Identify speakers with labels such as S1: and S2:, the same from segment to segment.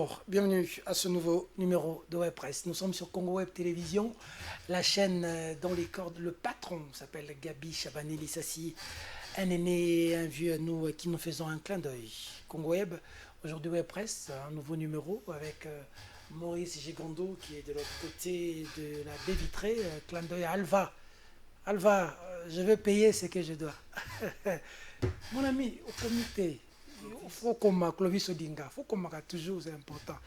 S1: Bonjour, bienvenue à ce nouveau numéro de Web Presse. Nous sommes sur Congo Web Télévision, la chaîne dont les cordes, le patron s'appelle Gabi Chabaneli-Sassi, un aîné, un vieux à nous, qui nous faisons un clin d'œil. Congo Web, aujourd'hui Web Presse, un nouveau numéro avec Maurice Gigondo qui est de l'autre côté de la baie vitrée, clin d'œil à Alva. Alva, je vais payer ce que je dois. Mon ami, au comité, il faut qu'on m'a Clovis Odinga, il faut qu'on m'a toujours, c'est important.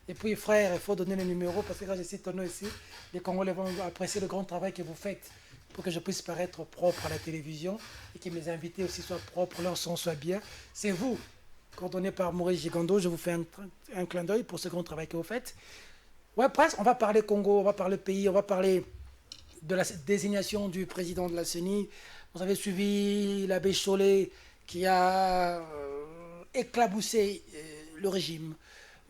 S1: Et puis frère, il faut donner le numéro parce que quand je cite ton nom ici, les Congolais vont apprécier le grand travail que vous faites pour que je puisse paraître propre à la télévision et que mes invités aussi soient propres, leur son soit bien. C'est vous, coordonné par Maurice Gigondo, je vous fais un clin d'œil pour ce grand travail que vous faites. Ouais, presque, on va parler Congo, on va parler pays, on va parler de la désignation du président de la CENI. Vous avez suivi l'abbé Chollet qui a éclaboussé le régime.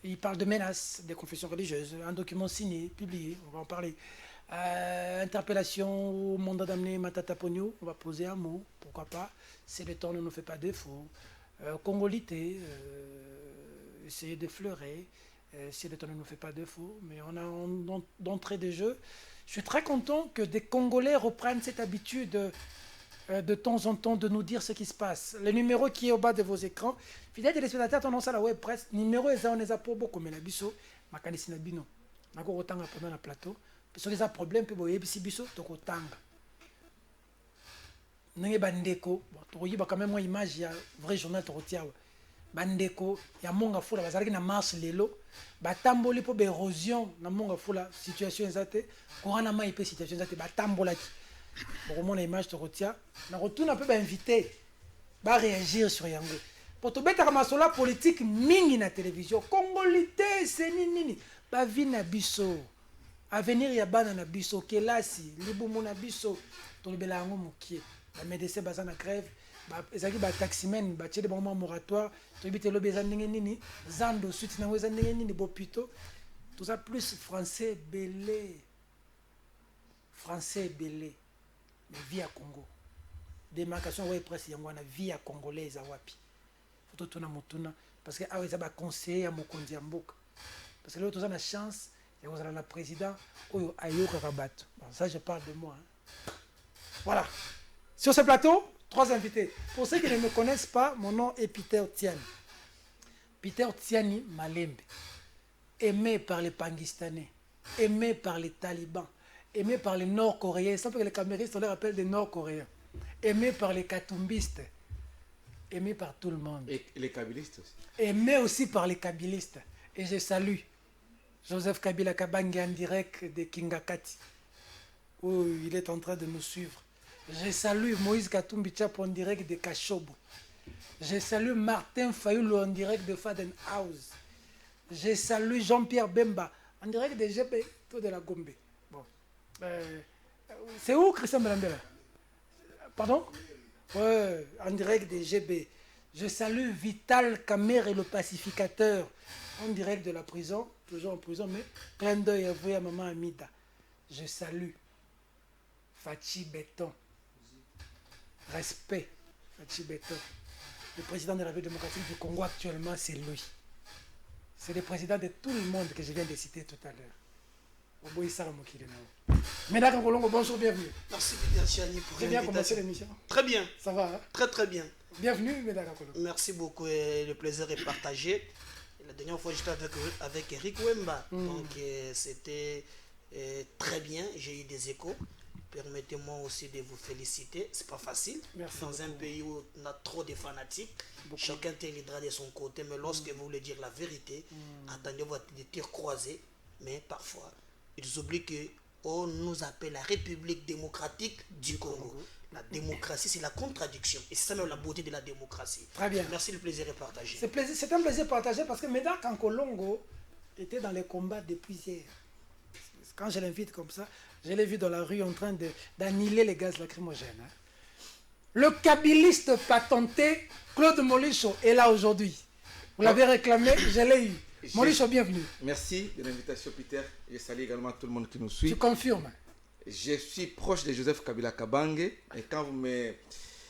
S1: Il parle de menaces des confessions religieuses, un document signé, publié, on va en parler. Interpellation au mandat d'amener Matata Pogno, on va poser un mot, pourquoi pas, si le temps ne nous fait pas défaut. Congolité, essayer d'effleurer, si le temps ne nous fait pas défaut, mais on a d'entrée de jeu. Je suis très content que des Congolais reprennent cette habitude de temps en temps de nous dire ce qui se passe. Le numéro qui est au bas de vos écrans, fidèles téléspectateurs, tendance à la web presse, numéro est on les a pour beaucoup, mais la biso, ma kanisi na bino, na ko otanga pendant la plateau, parce que les a problème pe boye bisi biso to ko tanga. Nenge bandeko, to yiba quand même moi image ya vrai journal to tiawa. Bandeko ya monga fula bazalaki na mars lelo, batamboli po be érosion na monga fula situation ezate, ko na mai pe situation ezate batambolaki. Pour mon image te retient, on retourne un peu invité, va réagir sur Yango. Pour te mettre à ma sola politique mingi na télévision, Congolité, c'est nini, va vina biso, avenir yabana na biso, kelasi, libumu na biso, to le belango mukie, la médecin baza na grève, ezaki ba taximen, ba tchede ba moratoire, to bité lo bezan nini, zando suite na wezan nini bopito, tout ça plus français belé. Français belé. Mais vie à Congo. Démarcation ouais presque yangwana vie à congolaise à wapi. Faut tout na mutuna parce que ah ils a conseiller à mokonzi mboka. Parce que là tous on a chance et vous avez la président oyo ayoka kabato. Bon ça je parle de moi. Hein. Voilà. Sur ce plateau, 3 invités. Pour ceux qui ne me connaissent pas, mon nom est Peter Tiani. Peter Tiani Malembe. Aimé par les Pakistanais, aimé par les talibans, aimé par les Nord-Coréens, sans que les caméristes on les rappelle des Nord-Coréens, aimé par les Katumbistes, aimé par tout le monde.
S2: Et les Kabylistes aussi.
S1: Aimé aussi par les Kabylistes. Et je salue Joseph Kabila Kabange en direct de Kingakati, où il est en train de nous suivre. Je salue Moïse Katumbi Tchap en direct de Kashobo. Je salue Martin Fayoulou en direct de Faden House. Je salue Jean-Pierre Bemba en direct de GP, tout de la Gombe. Bon. C'est où Christian Belambela? Pardon? Ouais, en direct de GB. Je salue Vital Kamer et le pacificateur en direct de la prison, toujours en prison, mais plein d'œil avoué à maman Amida. Je salue Fachi Béton. Respect, Fachi Béton. Le président de la République démocratique du Congo actuellement, c'est lui. C'est le président de tout le monde que je viens de citer tout à l'heure. Mesdames, bonjour, bienvenue.
S3: Merci Peter Tiani pour
S1: l'invitation. Bien commencé l'émission.
S3: Très bien.
S1: Ça va hein?
S3: Très très bien.
S1: Bienvenue, mesdames.
S3: Merci beaucoup et le plaisir est partagé. La dernière fois j'étais avec Eric Wemba, donc c'était très bien, j'ai eu des échos. Permettez-moi aussi de vous féliciter, c'est pas facile.
S1: Merci
S3: dans
S1: beaucoup.
S3: Un pays où on a trop de fanatiques, chacun t'élidera de son côté, mais lorsque vous voulez dire la vérité, attendez votre tir croisé, mais parfois ils oublient que on nous appelle la République démocratique du Congo. La démocratie, c'est la contradiction. Et c'est ça même la beauté de la démocratie.
S1: Très bien.
S3: Merci, le plaisir est partagé.
S1: C'est un plaisir partagé parce que Médard Kankolongo était dans les combats depuis hier. Quand je l'invite comme ça, je l'ai vu dans la rue en train d'annihiler les gaz lacrymogènes. Hein. Le kabyliste patenté, Claude Molicho, est là aujourd'hui. Vous l'avez réclamé, je l'ai eu. Molicho, bienvenue.
S2: Merci de l'invitation, Peter. Je salue également tout le monde qui nous suit.
S1: Tu confirmes?
S2: Je suis proche de Joseph Kabila Kabange. Et quand vous me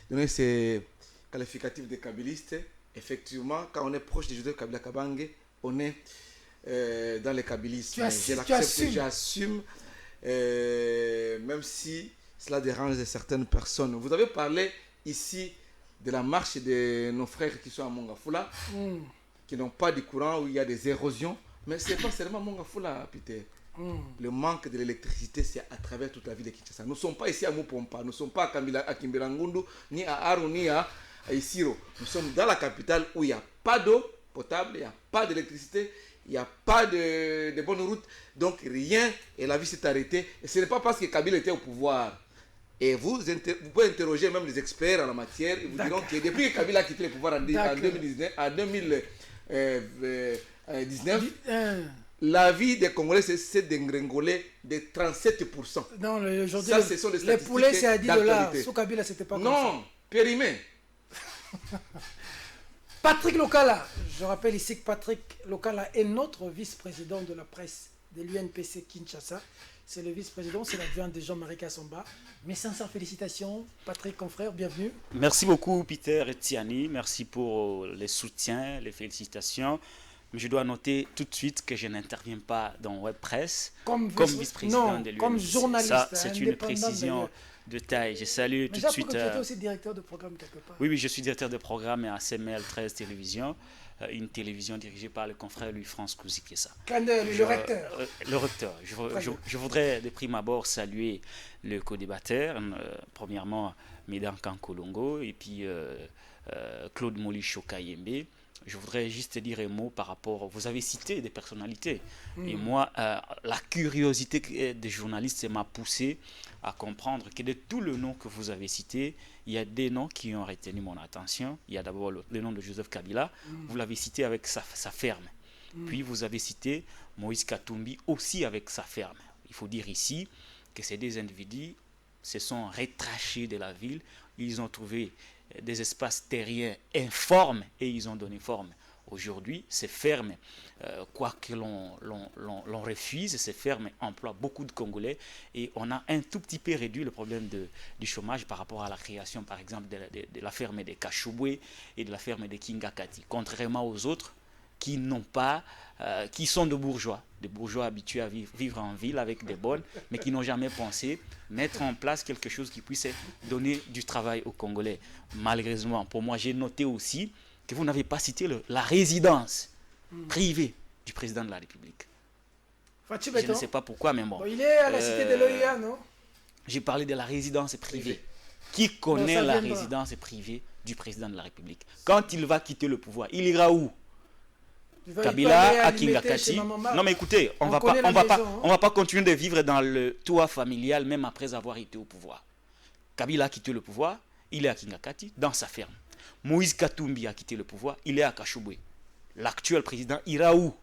S2: donnez ces qualificatifs de kabyliste, effectivement, quand on est proche de Joseph Kabila Kabange, on est dans le kabylisme.
S1: Tu
S2: L'accepte, j'assume, même si cela dérange certaines personnes. Vous avez parlé ici de la marche de nos frères qui sont à Mongafula, qui n'ont pas de courant, où il y a des érosions. Mais ce n'est pas seulement Mongafula, Peter. Le manque de l'électricité, c'est à travers toute la ville de Kinshasa. Nous ne sommes pas ici à Mupompa, nous ne sommes pas à Kimbelangundu, ni à Aru, ni à Isiro. Nous sommes dans la capitale où il n'y a pas d'eau potable, il n'y a pas d'électricité, il n'y a pas de bonnes routes. Donc rien, et la vie s'est arrêtée. Et ce n'est pas parce que Kabila était au pouvoir. Et vous pouvez interroger même les experts en la matière, ils vous diront que depuis que Kabila a quitté le pouvoir en 2019, la vie des Congolais s'est dégringolée de 37%.
S1: Non, aujourd'hui,
S2: ce sont des
S1: les poulets, c'est à 10 $. Sous Kabila, c'était pas comme ça.
S2: Non, périmé.
S1: Patrick Lokala, je rappelle ici que Patrick Lokala est notre vice-président de la presse de l'UNPC Kinshasa. C'est le vice-président, c'est l'adjoint de Jean-Marie Kassomba. Mes sincères félicitations, Patrick, confrère, bienvenue.
S4: Merci beaucoup, Peter et Tiani. Merci pour les soutiens, les félicitations. Mais je dois noter tout de suite que je n'interviens pas dans Web Presse comme vice-président de l'UNPC.
S1: Comme journaliste.
S4: Ça, c'est une précision de taille. Je salue tout de suite.
S1: Tu étais aussi directeur de programme quelque part.
S4: Oui, je suis directeur de programme à CML 13 Télévision, une télévision dirigée par le confrère Louis-France Kouzikessa.
S1: Le recteur.
S4: Le recteur. Je voudrais de prime abord saluer le co-débatteur, premièrement Médan Kankolongo et puis Claude Molicho Kayembe. Je voudrais juste dire un mot par rapport, vous avez cité des personnalités, et moi, la curiosité des journalistes m'a poussé à comprendre que de tous les noms que vous avez cités, il y a des noms qui ont retenu mon attention. Il y a d'abord le nom de Joseph Kabila, vous l'avez cité avec sa ferme. Puis vous avez cité Moïse Katumbi aussi avec sa ferme. Il faut dire ici que ces deux individus se sont retrachés de la ville, ils ont trouvé des espaces terriens informes et ils ont donné forme. Aujourd'hui, ces fermes, quoi que l'on refuse, ces fermes emploient beaucoup de Congolais et on a un tout petit peu réduit le problème du chômage par rapport à la création, par exemple, de la ferme de Kachubwe et de la ferme de Kingakati. Contrairement aux autres qui n'ont pas, qui sont des bourgeois habitués à vivre en ville avec des bonnes, mais qui n'ont jamais pensé mettre en place quelque chose qui puisse donner du travail aux Congolais. Malheureusement, pour moi, j'ai noté aussi que vous n'avez pas cité la résidence privée du président de la République. Je ne sais pas pourquoi, mais bon.
S1: Il est à la cité de l'OIA, non?
S4: J'ai parlé de la résidence privée. Qui connaît la résidence privée du président de la République? Quand il va quitter le pouvoir, il ira où? Kabila à Kingakati. Non mais écoutez, on va pas continuer de vivre dans le toit familial même après avoir été au pouvoir. Kabila a quitté le pouvoir, il est à Kingakati, dans sa ferme. Moïse Katumbi a quitté le pouvoir, il est à Kachubwe. L'actuel président ira où?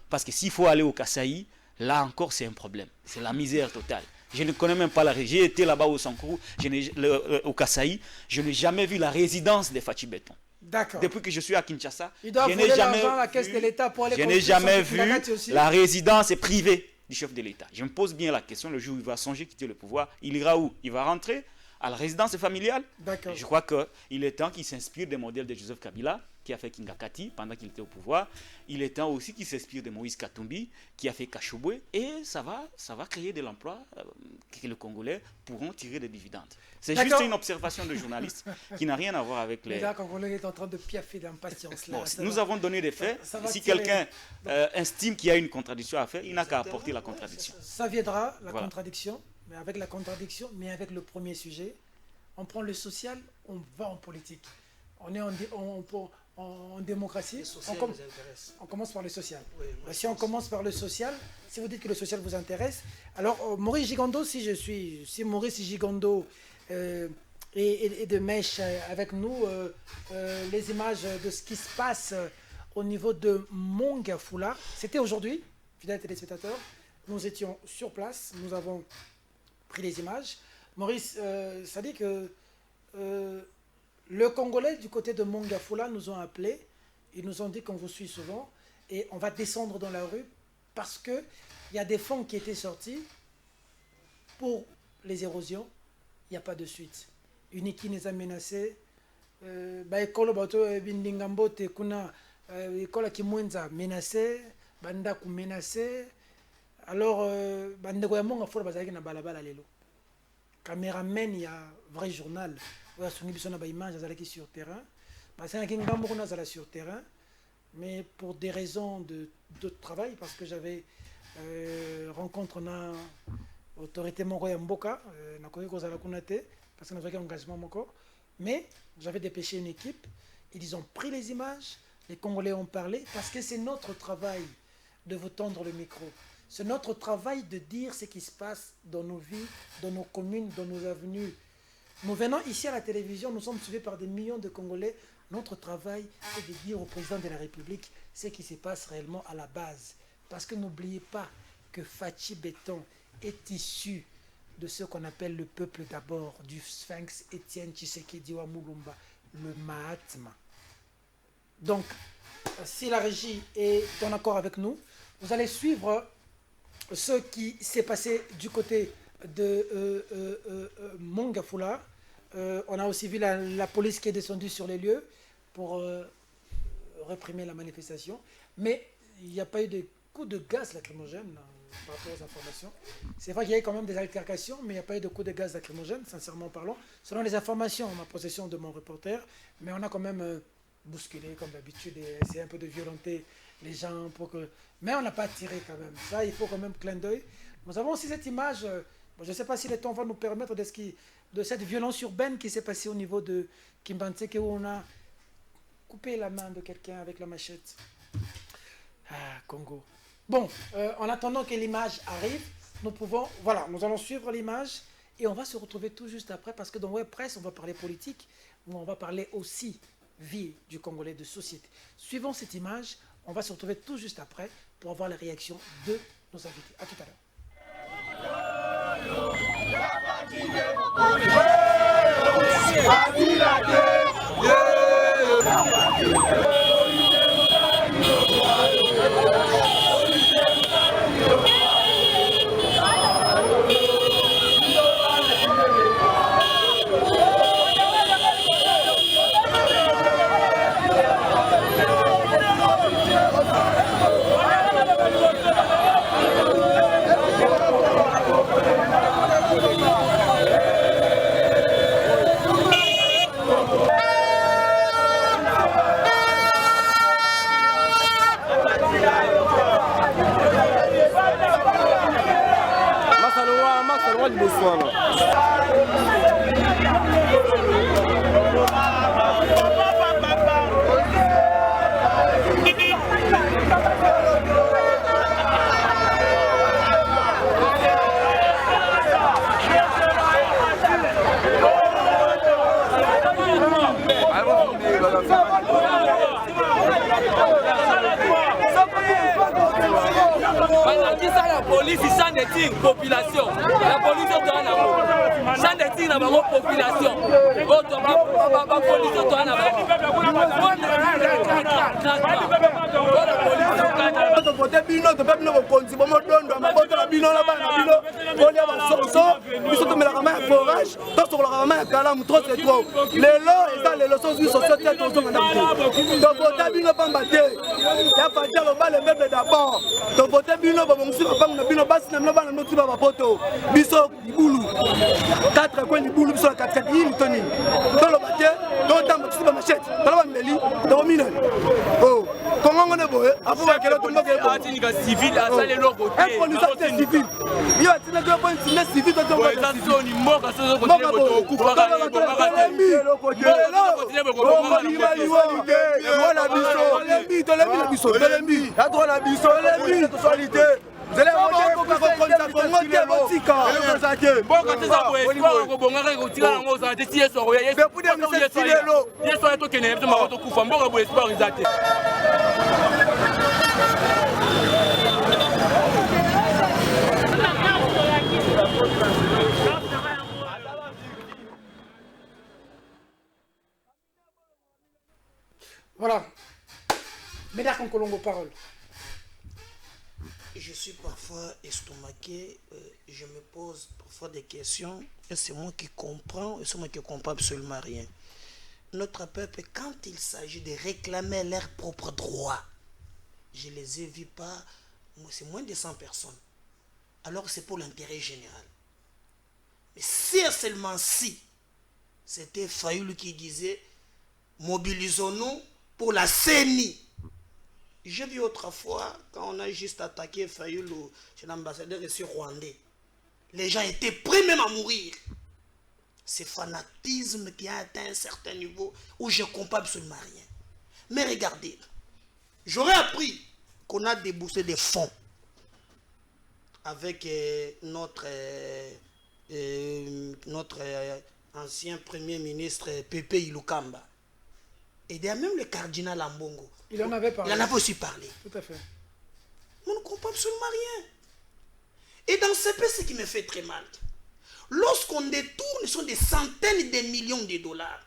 S4: Parce que s'il faut aller au Kasaï, là encore c'est un problème. C'est la misère totale. Je ne connais même pas la région. J'ai été là-bas au Sankourou, au Kasaï, je n'ai jamais vu la résidence des Fachi Béton. Depuis que je suis à Kinshasa, je n'ai jamais vu la résidence privée du chef de l'État. Je me pose bien la question, le jour où il va songer quitter le pouvoir, il ira où? Il va rentrer à la résidence familiale? Je crois qu'il est temps qu'il s'inspire des modèles de Joseph Kabila, qui a fait Kingakati pendant qu'il était au pouvoir. Il est temps aussi qu'il s'inspire de Moïse Katumbi, qui a fait Kachubwe. Et ça va créer de l'emploi que les Congolais pourront tirer des dividendes. C'est juste une observation de journaliste qui n'a rien à voir avec les...
S1: Les Congolais est en train de piaffer d'impatience.
S4: Nous avons donné des faits. Si quelqu'un estime qu'il y a une contradiction à faire, il n'a qu'à apporter la contradiction.
S1: Ça viendra, la contradiction, mais avec la contradiction, mais avec le premier sujet. On prend le social, on va en politique. On est en démocratie, on commence par le social. Oui, si on commence par le social, si vous dites que le social vous intéresse, alors Maurice Gigondo, si Maurice Gigondo est de mèche avec nous, les images de ce qui se passe au niveau de Mongafula, c'était aujourd'hui, fidèles téléspectateurs, nous étions sur place, nous avons pris les images. Maurice, ça dit que le Congolais du côté de Mongafula nous ont appelés, ils nous ont dit qu'on vous suit souvent et on va descendre dans la rue parce qu'il y a des fonds qui étaient sortis pour les érosions, il n'y a pas de suite. Uniki nous a menacés, école bato bindingambo te kuna école qui mwenza menacé, banda ku menacer. Alors bande ko yamonga fola bazaki na balabala lelo. Caméraman ya vrai journal. Oya songi biso na ba image azalaki sur terrain. Basana ki ngambo kuna azala sur terrain. Mais pour des raisons de travail, parce que j'avais rencontre na autorité moko ya mboka, na koki kozala kuna te, parce que j'avais un engagement moko. Mais j'avais dépêché une équipe, ils ont pris les images, les Congolais ont parlé, parce que c'est notre travail de vous tendre le micro. C'est notre travail de dire ce qui se passe dans nos vies, dans nos communes, dans nos avenues. Nous venons ici à la télévision, nous sommes suivis par des millions de Congolais. Notre travail est de dire au président de la République ce qui se passe réellement à la base. Parce que n'oubliez pas que Fachi Béton est issu de ce qu'on appelle le peuple d'abord, du Sphinx Étienne Tshisekedi wa Mulumba, le Mahatma. Donc, si la régie est en accord avec nous, vous allez suivre ce qui s'est passé du côté de Mongafula. On a aussi vu la police qui est descendue sur les lieux pour réprimer la manifestation. Mais il n'y a pas eu de coup de gaz lacrymogène par rapport aux informations. C'est vrai qu'il y a eu quand même des altercations, mais il n'y a pas eu de coup de gaz lacrymogène, sincèrement parlant. Selon les informations en ma possession de mon reporter, mais on a quand même bousculé, comme d'habitude, et essayé un peu de violenter les gens pour que... Mais on n'a pas tiré quand même. Ça, il faut quand même clin d'œil. Nous avons aussi cette image, je ne sais pas si le temps va nous permettre de cette violence urbaine qui s'est passée au niveau de Kimbantseke, où on a coupé la main de quelqu'un avec la machette. Ah, Congo. Bon, en attendant que l'image arrive, nous allons suivre l'image et on va se retrouver tout juste après parce que dans Web Presse, on va parler politique, mais on va parler aussi vie du Congolais, de société. Suivons cette image, on va se retrouver tout juste après pour avoir les réactions de nos invités. À tout à l'heure.
S5: La police, sans des population. La police est dans la sans des dans la population. La police est dans la
S1: Voilà. Médard Kankolongo, parole.
S3: Je suis parfois estomaqué, je me pose parfois des questions, et c'est moi qui comprends, et c'est moi qui ne comprends absolument rien. Notre peuple, quand il s'agit de réclamer leurs propres droits, je les ai vus pas, c'est moins de 100 personnes. Alors c'est pour l'intérêt général. Mais si seulement si, c'était Fayoulou qui disait, mobilisons-nous pour la CENI. J'ai vu autrefois, quand on a juste attaqué Fayoulou chez l'ambassadeur ici rwandais, les gens étaient prêts même à mourir. C'est fanatisme qui a atteint un certain niveau où je ne comprends absolument rien. Mais regardez, j'aurais appris qu'on a déboursé des fonds avec notre ancien premier ministre Pepe Ilukamba. Et il y a même le cardinal Ambongo.
S1: Il en avait parlé.
S3: Il en avait aussi parlé.
S1: Tout à fait.
S3: On ne comprend absolument rien. Et dans ce pays, ce qui me fait très mal, lorsqu'on détourne, ce sont des centaines de millions de dollars.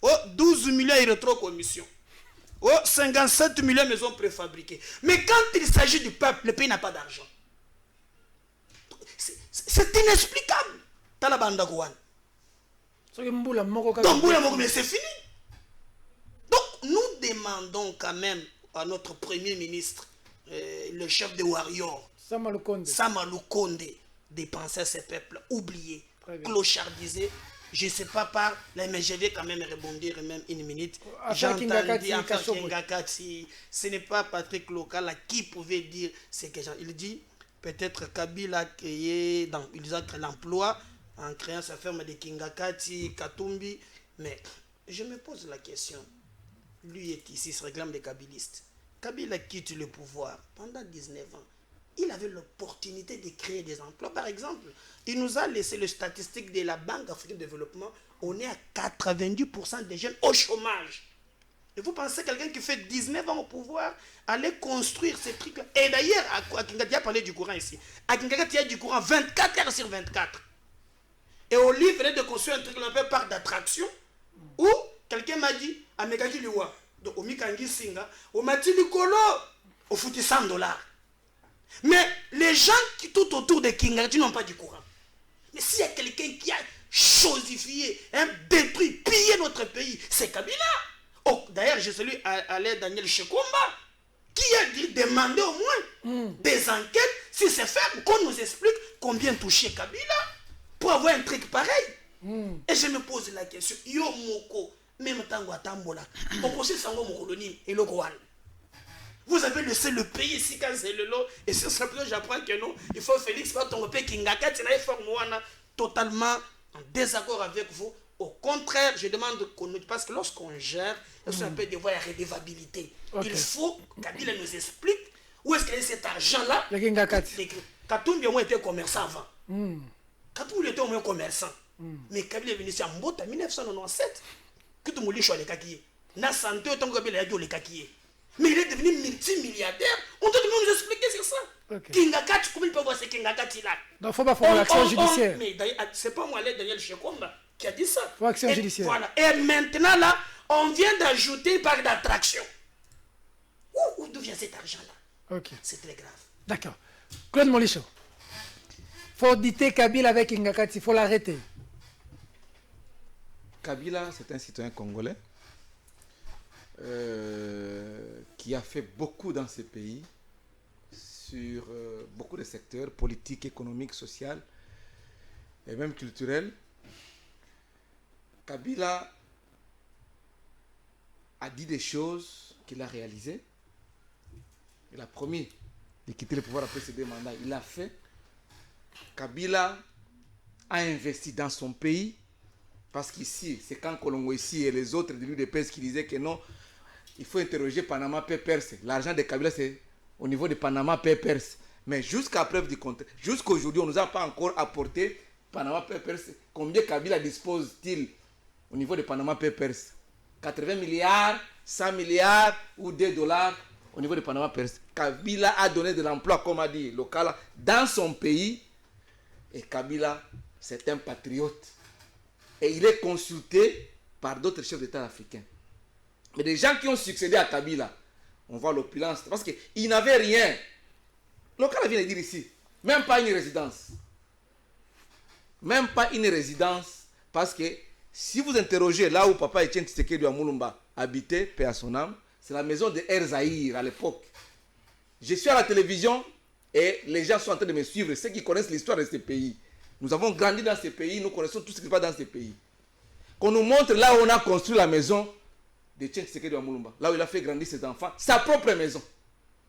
S3: Oh, 12 millions électro-commissions. Oh, 57 millions de maisons préfabriquées. Mais quand il s'agit du peuple, le pays n'a pas d'argent. C'est inexplicable. Talabanda Gouane. Donc, mais c'est fini. Donc, nous demandons quand même à notre premier ministre, le chef de Warrior, Samalou Konde, de penser à ces peuples oubliés, clochardisés. Je ne sais pas par là, mais je vais quand même rebondir même une minute. J'ai entendu encore Kingakati. Ce n'est pas Patrick Lokala qui pouvait dire ce que il dit. Peut-être Kabila a créé, il a créé l'emploi en créant sa ferme de Kingakati, Katumbi. Mais je me pose la question. Lui est ici, se réclame des kabilistes. Kabila quitte le pouvoir pendant 19 ans. Il avait l'opportunité de créer des emplois. Par exemple, il nous a laissé les statistiques de la Banque africaine de développement. On est à 90% des jeunes au chômage. Et vous pensez quelqu'un qui fait 19 ans au pouvoir allait construire ces trucs-là. Et d'ailleurs, à Kingati a parlé du courant ici. À Kingati, il y a du courant 24 heures sur 24. Et au lieu de construire un truc qu'on appelle parc d'attraction, où quelqu'un m'a dit, à Megaki Liwa, donc au Mikangi Singa, au Mati Likolo, au foutu $100. Mais les gens qui tout autour de Kingati n'ont pas du courant. Mais s'il y a quelqu'un qui a chosifié, détruit, pillé notre pays, c'est Kabila. Oh, d'ailleurs, je salue Alain Daniel Shekomba, qui a demandé au moins des enquêtes, si c'est fait, qu'on nous explique combien touchait Kabila pour avoir un truc pareil. Et je me pose la question, yo moko, même tango atambola, on conseille sango mokoloni et le Rwanda. Vous avez laissé le pays ici quand c'est le lot, et c'est simplement j'apprends que non, il faut Félix Patongope Kingaka, totalement en désaccord avec vous. Au contraire, je demande qu'on nous, parce que lorsqu'on gère, il peut devoir la redevabilité. Okay. Il faut Kabila nous explique où est-ce qu'il y a cet argent-là. Katumbi au moins était commerçant avant. Katumbi était au moins commerçant. Mais Kabila est venu ici en Mbota 1997. Que tout le monde soit les kakiers. Na santé autant que Kabila a dit les kakiers. Mais il est devenu multimilliardaire. On doit nous expliquer sur ça. Okay. Kingakati, comment il peut voir ce Kingakati là?
S1: Donc il faut pas faire l'action judiciaire.
S3: Mais c'est pas moi, Daniel Shekomba, qui a dit ça.
S1: Il faut action judiciaire.
S3: Voilà. Et maintenant là, on vient d'ajouter un parc d'attraction. D'où vient cet argent-là?
S1: Okay.
S3: C'est très grave.
S1: D'accord. Claude Molicho. Il faut auditer Kabila avec Kingakati, il faut l'arrêter.
S2: Kabila, c'est un citoyen congolais qui a fait beaucoup dans ce pays sur beaucoup de secteurs politiques, économiques, sociaux et même culturels. Kabila a dit des choses qu'il a réalisées. Il a promis de quitter le pouvoir après ses 2 mandats. Il l'a fait. Kabila a investi dans son pays parce qu'ici, c'est quand Kolongo ici et les autres de l'UDPS qui disaient que non, il faut interroger Panama Papers. L'argent de Kabila, c'est au niveau de Panama Papers. Mais jusqu'à preuve du contraire, jusqu'aujourd'hui, on ne nous a pas encore apporté Panama Papers. Combien Kabila dispose-t-il au niveau de Panama Papers? 80 milliards, 100 milliards ou $2 au niveau de Panama Papers. Kabila a donné de l'emploi, comme a dit Lokala, dans son pays. Et Kabila, c'est un patriote. Et il est consulté par d'autres chefs d'État africains. Mais des gens qui ont succédé à Kabila, on voit l'opulence. Parce qu'il n'avait rien. Lokala vient de dire ici, même pas une résidence. Même pas une résidence. Parce que si vous interrogez là où Papa Etienne Tshisekedi à Moulumba habitait, paix à son âme, c'est la maison de Erzaïr à l'époque. Je suis à la télévision et les gens sont en train de me suivre. Ceux qui connaissent l'histoire de ces pays. Nous avons grandi dans ces pays, nous connaissons tout ce qui se passe dans ces pays. Qu'on nous montre là où on a construit la maison de Tchèque Tshisekedi de Moulumba, là où il a fait grandir ses enfants, sa propre maison.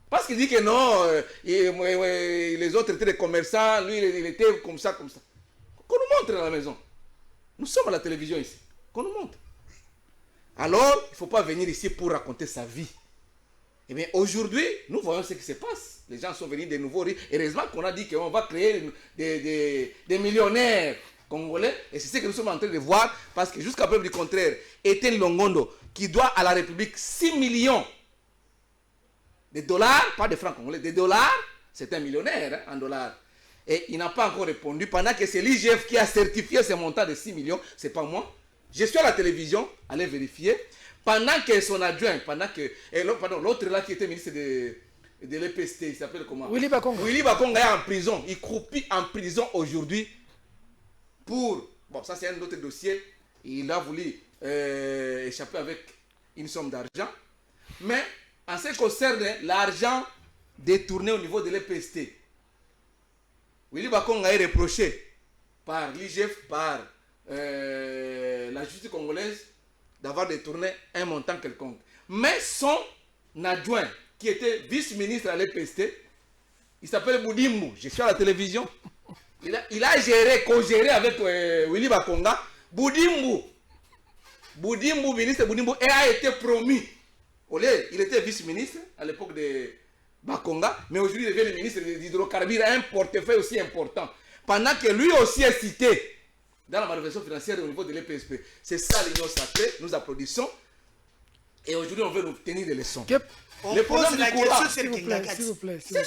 S2: Parce qu'il dit que non, les autres étaient des commerçants, lui il était comme ça, comme ça. Qu'on nous montre la maison. Nous sommes à la télévision ici. Qu'on nous montre. Alors, il ne faut pas venir ici pour raconter sa vie. Eh bien, aujourd'hui, nous voyons ce qui se passe. Les gens sont venus de nouveaux riches. Heureusement qu'on a dit qu'on va créer des millionnaires congolais. Et c'est ce que nous sommes en train de voir. Parce que jusqu'à preuve du contraire, Etienne Longondo, qui doit à la République 6 millions de dollars, pas de francs congolais, de dollars, c'est un millionnaire en dollars. Et il n'a pas encore répondu. Pendant que c'est l'IGF qui a certifié ce montant de 6 millions, ce n'est pas moi. Je suis à la télévision, allez vérifier. Pendant que son adjoint, l'autre là qui était ministre de l'EPST, il s'appelle comment?
S1: Willy Bakonga.
S2: Willy Bakonga est en prison. Il croupit en prison aujourd'hui pour... Bon, ça c'est un autre dossier. Il a voulu échapper avec une somme d'argent. Mais en ce qui concerne l'argent détourné au niveau de l'EPST, Willy Bakonga est reproché par l'IGF, par la justice congolaise, d'avoir détourné un montant quelconque. Mais son adjoint, qui était vice-ministre à l'EPST, il s'appelle Boudimbu. Je suis à la télévision. Il a géré, co-géré avec Willy Bakonga. Boudimbu, ministre Boudimbu, a été promu. Il était vice-ministre à l'époque de Bakonga, mais aujourd'hui il devient le ministre des hydrocarbures, un portefeuille aussi important. Pendant que lui aussi est cité dans la malversation financière au niveau de l'EPSP. C'est ça l'union sacrée, nous applaudissons. Et aujourd'hui, on veut nous tenir des leçons.
S3: On
S2: le
S3: pose
S2: problème
S3: la
S2: du courant,
S3: question sur Kingakati.
S1: S'il vous plaît.
S2: c'est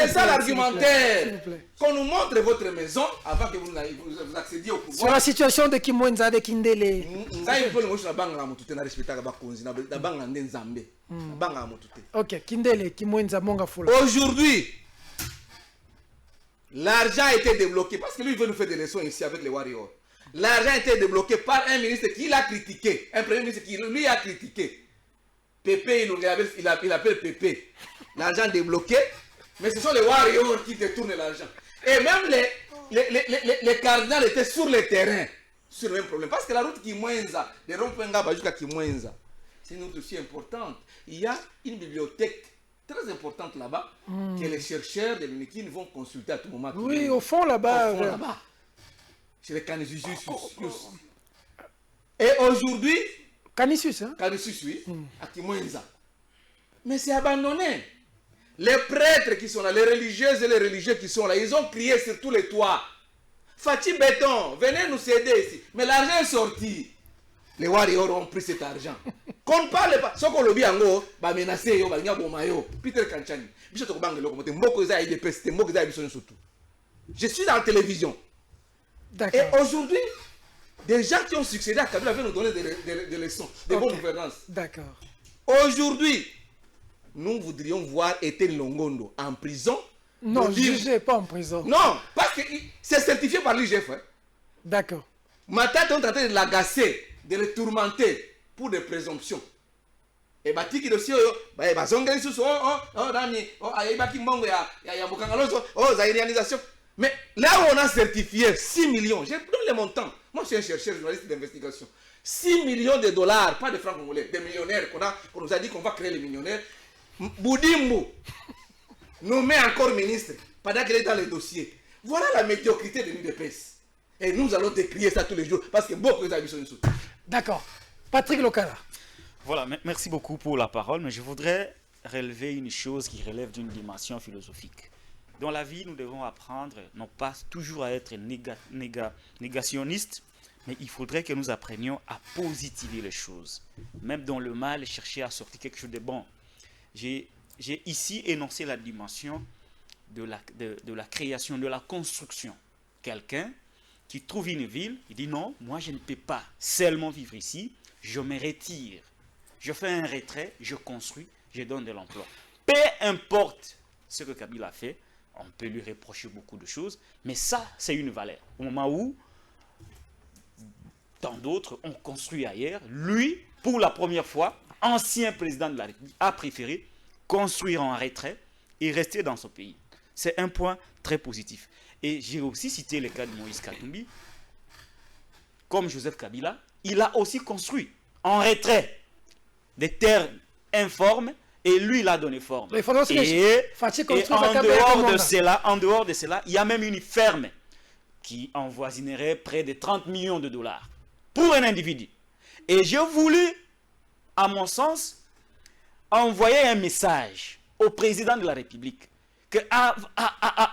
S2: ça l'argumentaire. Qu'on nous montre votre maison avant que vous accédiez au pouvoir.
S1: Sur la situation de Kimwenza, de Kindele. Ok, Kindele, Kimwenza, Mongafula.
S2: Aujourd'hui, l'argent a été débloqué, parce que lui, il veut nous faire des leçons ici avec les Warriors. L'argent a été débloqué par un ministre qui l'a critiqué, un premier ministre qui lui a critiqué. Pépé, il appelle Pépé. L'argent débloqué, mais ce sont les Warriors qui détournent l'argent. Et même les cardinals étaient sur le terrain, sur le même problème. Parce que la route Kimwenza, de Rompengaba jusqu'à Kimwenza, c'est une route aussi importante. Il y a une bibliothèque très importante là-bas, que les chercheurs de l'UNIKIN vont consulter à tout moment.
S1: Oui, au fond là-bas.
S2: Chez les Canisius. Et aujourd'hui,
S1: Canisius, hein?
S2: Canisius, oui, à Kimwenza. Mais c'est abandonné. Les prêtres qui sont là, les religieuses et les religieux qui sont là, ils ont crié sur tous les toits. Fatih Béton, venez nous aider ici. Mais l'argent est sorti. Les Warriors ont pris cet argent. Qu'on ne parle pas. Ce qu'on le dit en gros, bah menacer yo, bah yo, Peter Kanchani. Je suis dans la télévision. Et aujourd'hui, des gens qui ont succédé à Kabila veulent nous donner des leçons, des bonnes gouvernances.
S1: D'accord.
S2: Aujourd'hui, nous voudrions voir Etienne Longondo en prison.
S1: Non, jugé, pas en prison.
S2: Non, parce que c'est certifié par l'IGF. Hein.
S1: D'accord.
S2: Matata est en train de l'agacer, de le tourmenter pour des présomptions. Et Batiki dossier, mais là où on a certifié 6 millions, je donne les montants. Moi, je suis un chercheur, journaliste d'investigation. 6 millions de dollars, pas de francs congolais, des millionnaires qu'on nous a dit qu'on va créer les millionnaires. Boudimbu nous met encore ministre pendant qu'il est dans les dossiers. Voilà la médiocrité de l'UDPS. Et nous allons décrier ça tous les jours parce que beaucoup de habitants sont.
S1: D'accord. Patrick Lokala.
S4: Voilà, merci beaucoup pour la parole, mais je voudrais relever une chose qui relève d'une dimension philosophique. Dans la vie, nous devons apprendre, non pas toujours à être négationnistes, mais il faudrait que nous apprenions à positiver les choses. Même dans le mal, chercher à sortir quelque chose de bon. J'ai ici énoncé la dimension de la création, de la construction. Quelqu'un qui trouve une ville, il dit non, moi je ne peux pas seulement vivre ici, je me retire. Je fais un retrait, je construis, je donne de l'emploi. Peu importe ce que Kabila a fait, on peut lui reprocher beaucoup de choses, mais ça, c'est une valeur. Au moment où tant d'autres ont construit ailleurs, lui, pour la première fois, ancien président de la République, a préféré construire en retrait et rester dans son pays. C'est un point très positif. Et j'ai aussi cité le cas de Moïse Katumbi. Comme Joseph Kabila, il a aussi construit en retrait des terres informes et lui, il a donné forme. En dehors de cela, il y a même une ferme qui envoisinerait près de 30 millions de dollars pour un individu. Et j'ai voulu, à mon sens, envoyer un message au président de la République que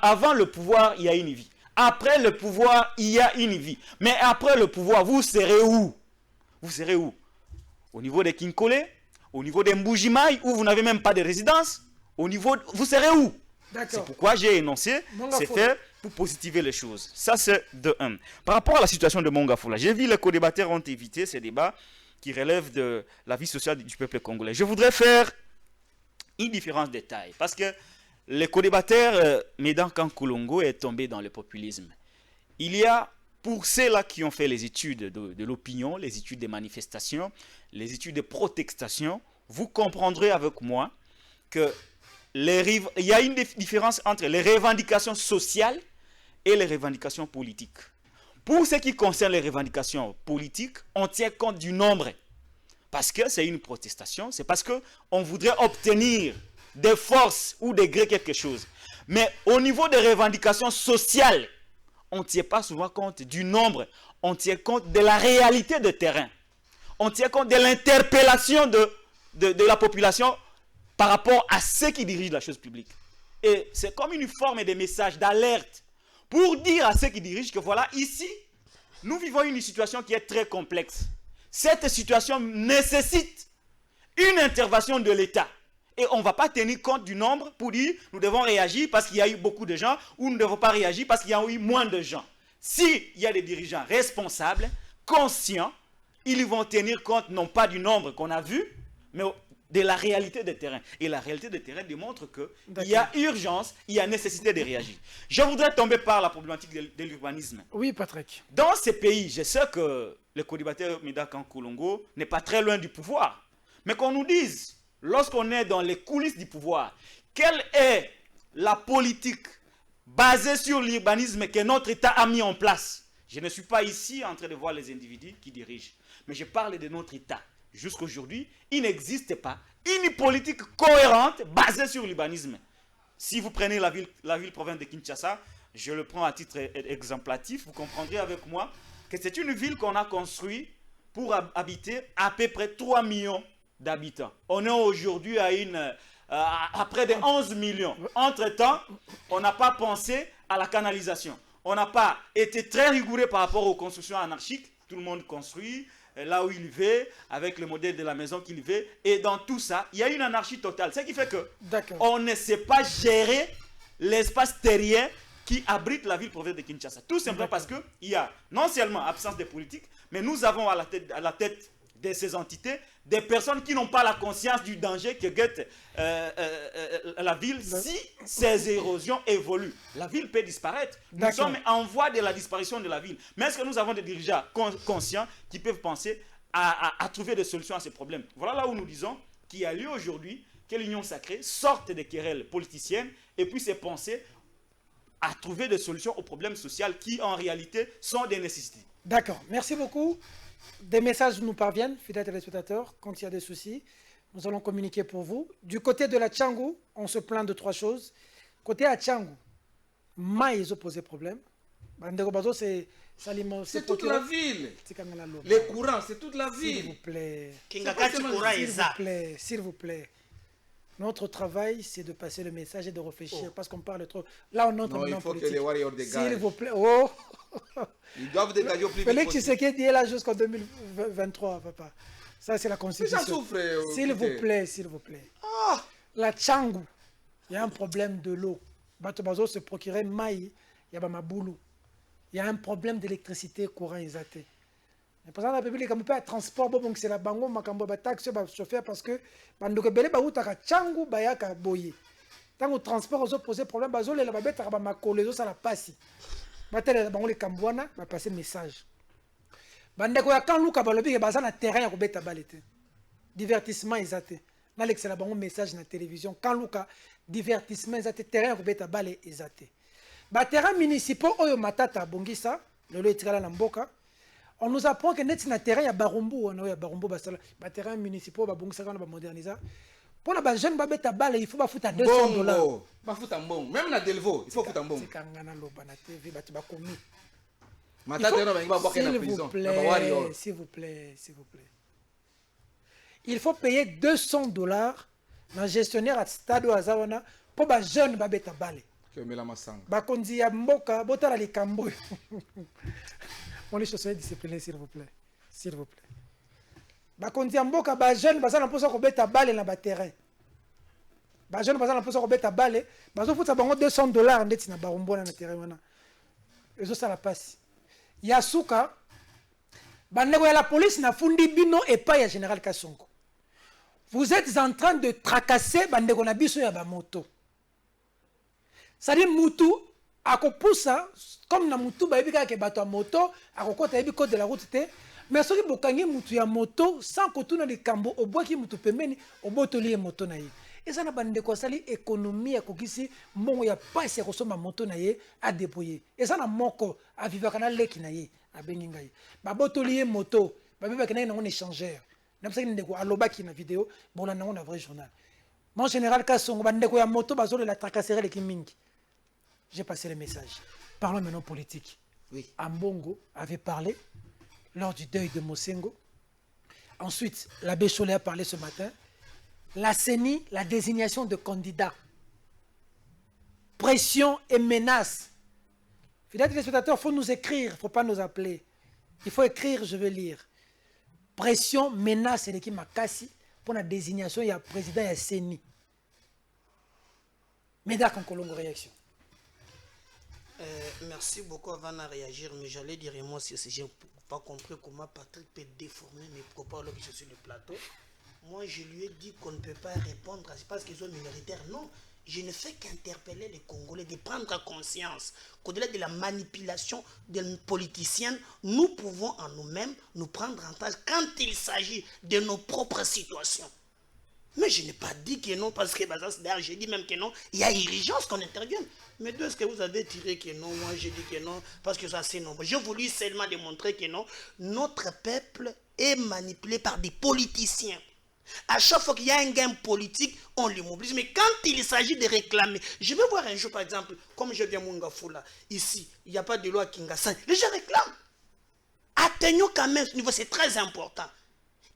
S4: avant le pouvoir, il y a une vie. Après le pouvoir, il y a une vie. Mais après le pouvoir, vous serez où? Vous serez où? Au niveau des Kinkole, au niveau des Mbujimaï, où vous n'avez même pas de résidence. Au niveau, vous serez où? C'est pourquoi j'ai énoncé ces faits pour positiver les choses. Ça, c'est de 1. Par rapport à la situation de Mongafula, j'ai vu les co-débatteurs ont évité ces débats qui relèvent de la vie sociale du peuple congolais. Je voudrais faire une différence de taille, parce que le co-débatteur Médan Kankoulongo est tombé dans le populisme. Il y a, pour ceux-là qui ont fait les études de l'opinion, les études des manifestations, les études de protestation, vous comprendrez avec moi que il y a une différence entre les revendications sociales et les revendications politiques. Pour ce qui concerne les revendications politiques, on tient compte du nombre. Parce que c'est une protestation, c'est parce qu'on voudrait obtenir des forces ou des gré quelque chose. Mais au niveau des revendications sociales, on ne tient pas souvent compte du nombre, on tient compte de la réalité de terrain. On tient compte de l'interpellation de la population par rapport à ceux qui dirigent la chose publique. Et c'est comme une forme de message d'alerte pour dire à ceux qui dirigent que voilà, ici, nous vivons une situation qui est très complexe. Cette situation nécessite une intervention de l'État. Et on ne va pas tenir compte du nombre pour dire nous devons réagir parce qu'il y a eu beaucoup de gens ou nous ne devons pas réagir parce qu'il y a eu moins de gens. S'il y a des dirigeants responsables, conscients, ils vont tenir compte non pas du nombre qu'on a vu, mais de la réalité des terrains. Et la réalité des terrains démontre qu'il y a urgence, il y a nécessité de réagir. Je voudrais tomber par la problématique de l'urbanisme.
S1: Oui, Patrick.
S4: Dans ces pays, je sais que le co-débatteur Médan Kankoulongo n'est pas très loin du pouvoir. Mais qu'on nous dise, lorsqu'on est dans les coulisses du pouvoir, quelle est la politique basée sur l'urbanisme que notre État a mis en place? Je ne suis pas ici en train de voir les individus qui dirigent, mais je parle de notre État. Jusqu'aujourd'hui, il n'existe pas une politique cohérente basée sur l'urbanisme. Si vous prenez la ville-province de Kinshasa, je le prends à titre exemplatif, vous comprendrez avec moi que c'est une ville qu'on a construite pour habiter à peu près 3 millions d'habitants. On est aujourd'hui à près de 11 millions. Entre-temps, on n'a pas pensé à la canalisation. On n'a pas été très rigoureux par rapport aux constructions anarchiques. Tout le monde construit là où il veut, avec le modèle de la maison qu'il veut. Et dans tout ça, il y a une anarchie totale. Ce qui fait qu'on ne sait pas gérer l'espace terrien qui abrite la ville-province de Kinshasa. Tout simplement parce qu'il y a non seulement absence de politique, mais nous avons à la tête de ces entités des personnes qui n'ont pas la conscience du danger que guette la ville si ces érosions évoluent. La ville peut disparaître. Nous sommes en voie de la disparition de la ville. Mais est-ce que nous avons des dirigeants conscients qui peuvent penser à trouver des solutions à ces problèmes? Voilà là où nous disons qu'il y a lieu aujourd'hui que l'Union sacrée sorte des querelles politiciennes et puisse penser à trouver des solutions aux problèmes sociaux qui en réalité sont des nécessités.
S1: D'accord, merci beaucoup. Des messages nous parviennent, fidèles téléspectateurs, quand il y a des soucis, nous allons communiquer pour vous. Du côté de la Tchangu, on se plaint de 3 choses. Côté à Tchangu, ils ont posé problème.
S2: C'est toute la ville. Les courants, c'est toute la ville.
S1: S'il vous plaît. S'il vous plaît. Notre travail, c'est de passer le message et de réfléchir parce qu'on parle trop. Là, on entre
S2: il faut que les warriors dégagent.
S1: S'il vous plaît. Oh.
S2: Ils doivent dégager au plus vite.
S1: Félix Tshisekedi est là jusqu'en 2023, papa. Ça, c'est la Constitution. S'il vous plaît, s'il vous plaît.
S2: Ah.
S1: La Tchangu, il y a un problème de l'eau. Batobazo se procurait maï, il y a Maboulou. Il y a un problème d'électricité courant exaté. Le président de la République a un transport, c'est la bango, ma taxe, chauffeur parce que bandoko belé ba utaka Tchangu bayaka boye. Tant que transport ozo poser problème, bazo les la babette ba makolo zo sala pasi. Batele bango les Kambwana ba passer message. Bandeko ya kan luka balobi ke baza na terrain ya kobeta balete. Divertissement exaté. nalekisela bango message na télévision quand luka divertissement eza te terrain ya kobeta bale eza te baterrain municipaux oyo matata abongisa lelo etikala na mboka on nous apprend que neti na terrain ya barumbu wana oyo ya barumbu basala baterrain municipaux babongisaka wana bamodernisa mpona bajeune babeta bale il faut bafuta $200
S2: bafuta mbongo même na delvo il faut futa mbongo
S1: tikanga naloba na tv bato bakomi
S2: matata yana bangi babwaka na prison na bawari oro
S1: s'il vous plaît il faut payer $200 na gestionnaire à stade aza wana mpo bajeune babeta bale
S2: kemela masanga
S1: bakonzi ya mboka botala likambo molisho soyez discipliné s'il vous plaît bakonzi ya mboka bajeune baza na mposa kobeta bale na baterrain bajeune baza na mposa kobeta bale bazofuta bango $200 ndeti na barumbona na terrain wana ezosala pasi ya suka bandeko ya la police na fundi bino epai ya général Kasongo. Vous êtes en train de tracasser bandeko na biso ya bamoto. C'est-à-dire mutu akopusa comme na mutu ba yebika ke bato ya moto akokota yebi code de la route te mais soki bokangi mutu ya moto sans kotuna likambo obwaki mutu pembeni obotoli ye moto na ye. Eza na bandeko asali économie ya kokisi mbongo ya pasi ya kosomba moto na ye a déployer. Eza na moko avivaka na leki na ye abengi ngai. Babotoli ye moto babebaka na ye nango échangeur. Namsaki ndeko alobaki na vidéo bon nango na vrai journal. Mon général Kasongo bandeko ya moto bazolo la tracasserie leki mingi. J'ai passé le message. Parlons maintenant politique.
S3: Oui.
S1: Ambongo avait parlé lors du deuil de Mosengo. Ensuite, l'abbé Cholet a parlé ce matin. La CENI, la désignation de candidats. Pression et menaces. Fidèles téléspectateurs, il faut nous écrire, il ne faut pas nous appeler. Il faut écrire, je vais lire. Pression, menace et l'équipe Makassi pour la désignation, il y a président et CENI. Médard Kankolongo, réaction.
S3: Merci beaucoup avant de réagir, mais j'allais dire moi si je n'ai pas compris comment Patrick peut déformer mes propos alors que je suis sur le plateau. Moi je lui ai dit qu'on ne peut pas répondre, c'est parce qu'ils sont minoritaires. Non, je ne fais qu'interpeller les Congolais de prendre conscience qu'au-delà de la manipulation des politiciens, nous pouvons en nous-mêmes nous prendre en charge quand il s'agit de nos propres situations. Mais je n'ai pas dit que non, parce que d'ailleurs j'ai dit même que non, il y a urgence qu'on intervienne. Mais d'où est-ce que vous avez tiré que non? Moi j'ai dit que non, parce que ça c'est non. J'ai voulu seulement démontrer que non, notre peuple est manipulé par des politiciens. À chaque fois qu'il y a un gain politique, on les mobilise. Mais quand il s'agit de réclamer, je vais voir un jour par exemple, comme je viens à Mungafula, ici, il n'y a pas de loi Kingassan, les gens réclament. Atteignons quand même ce niveau, c'est très important.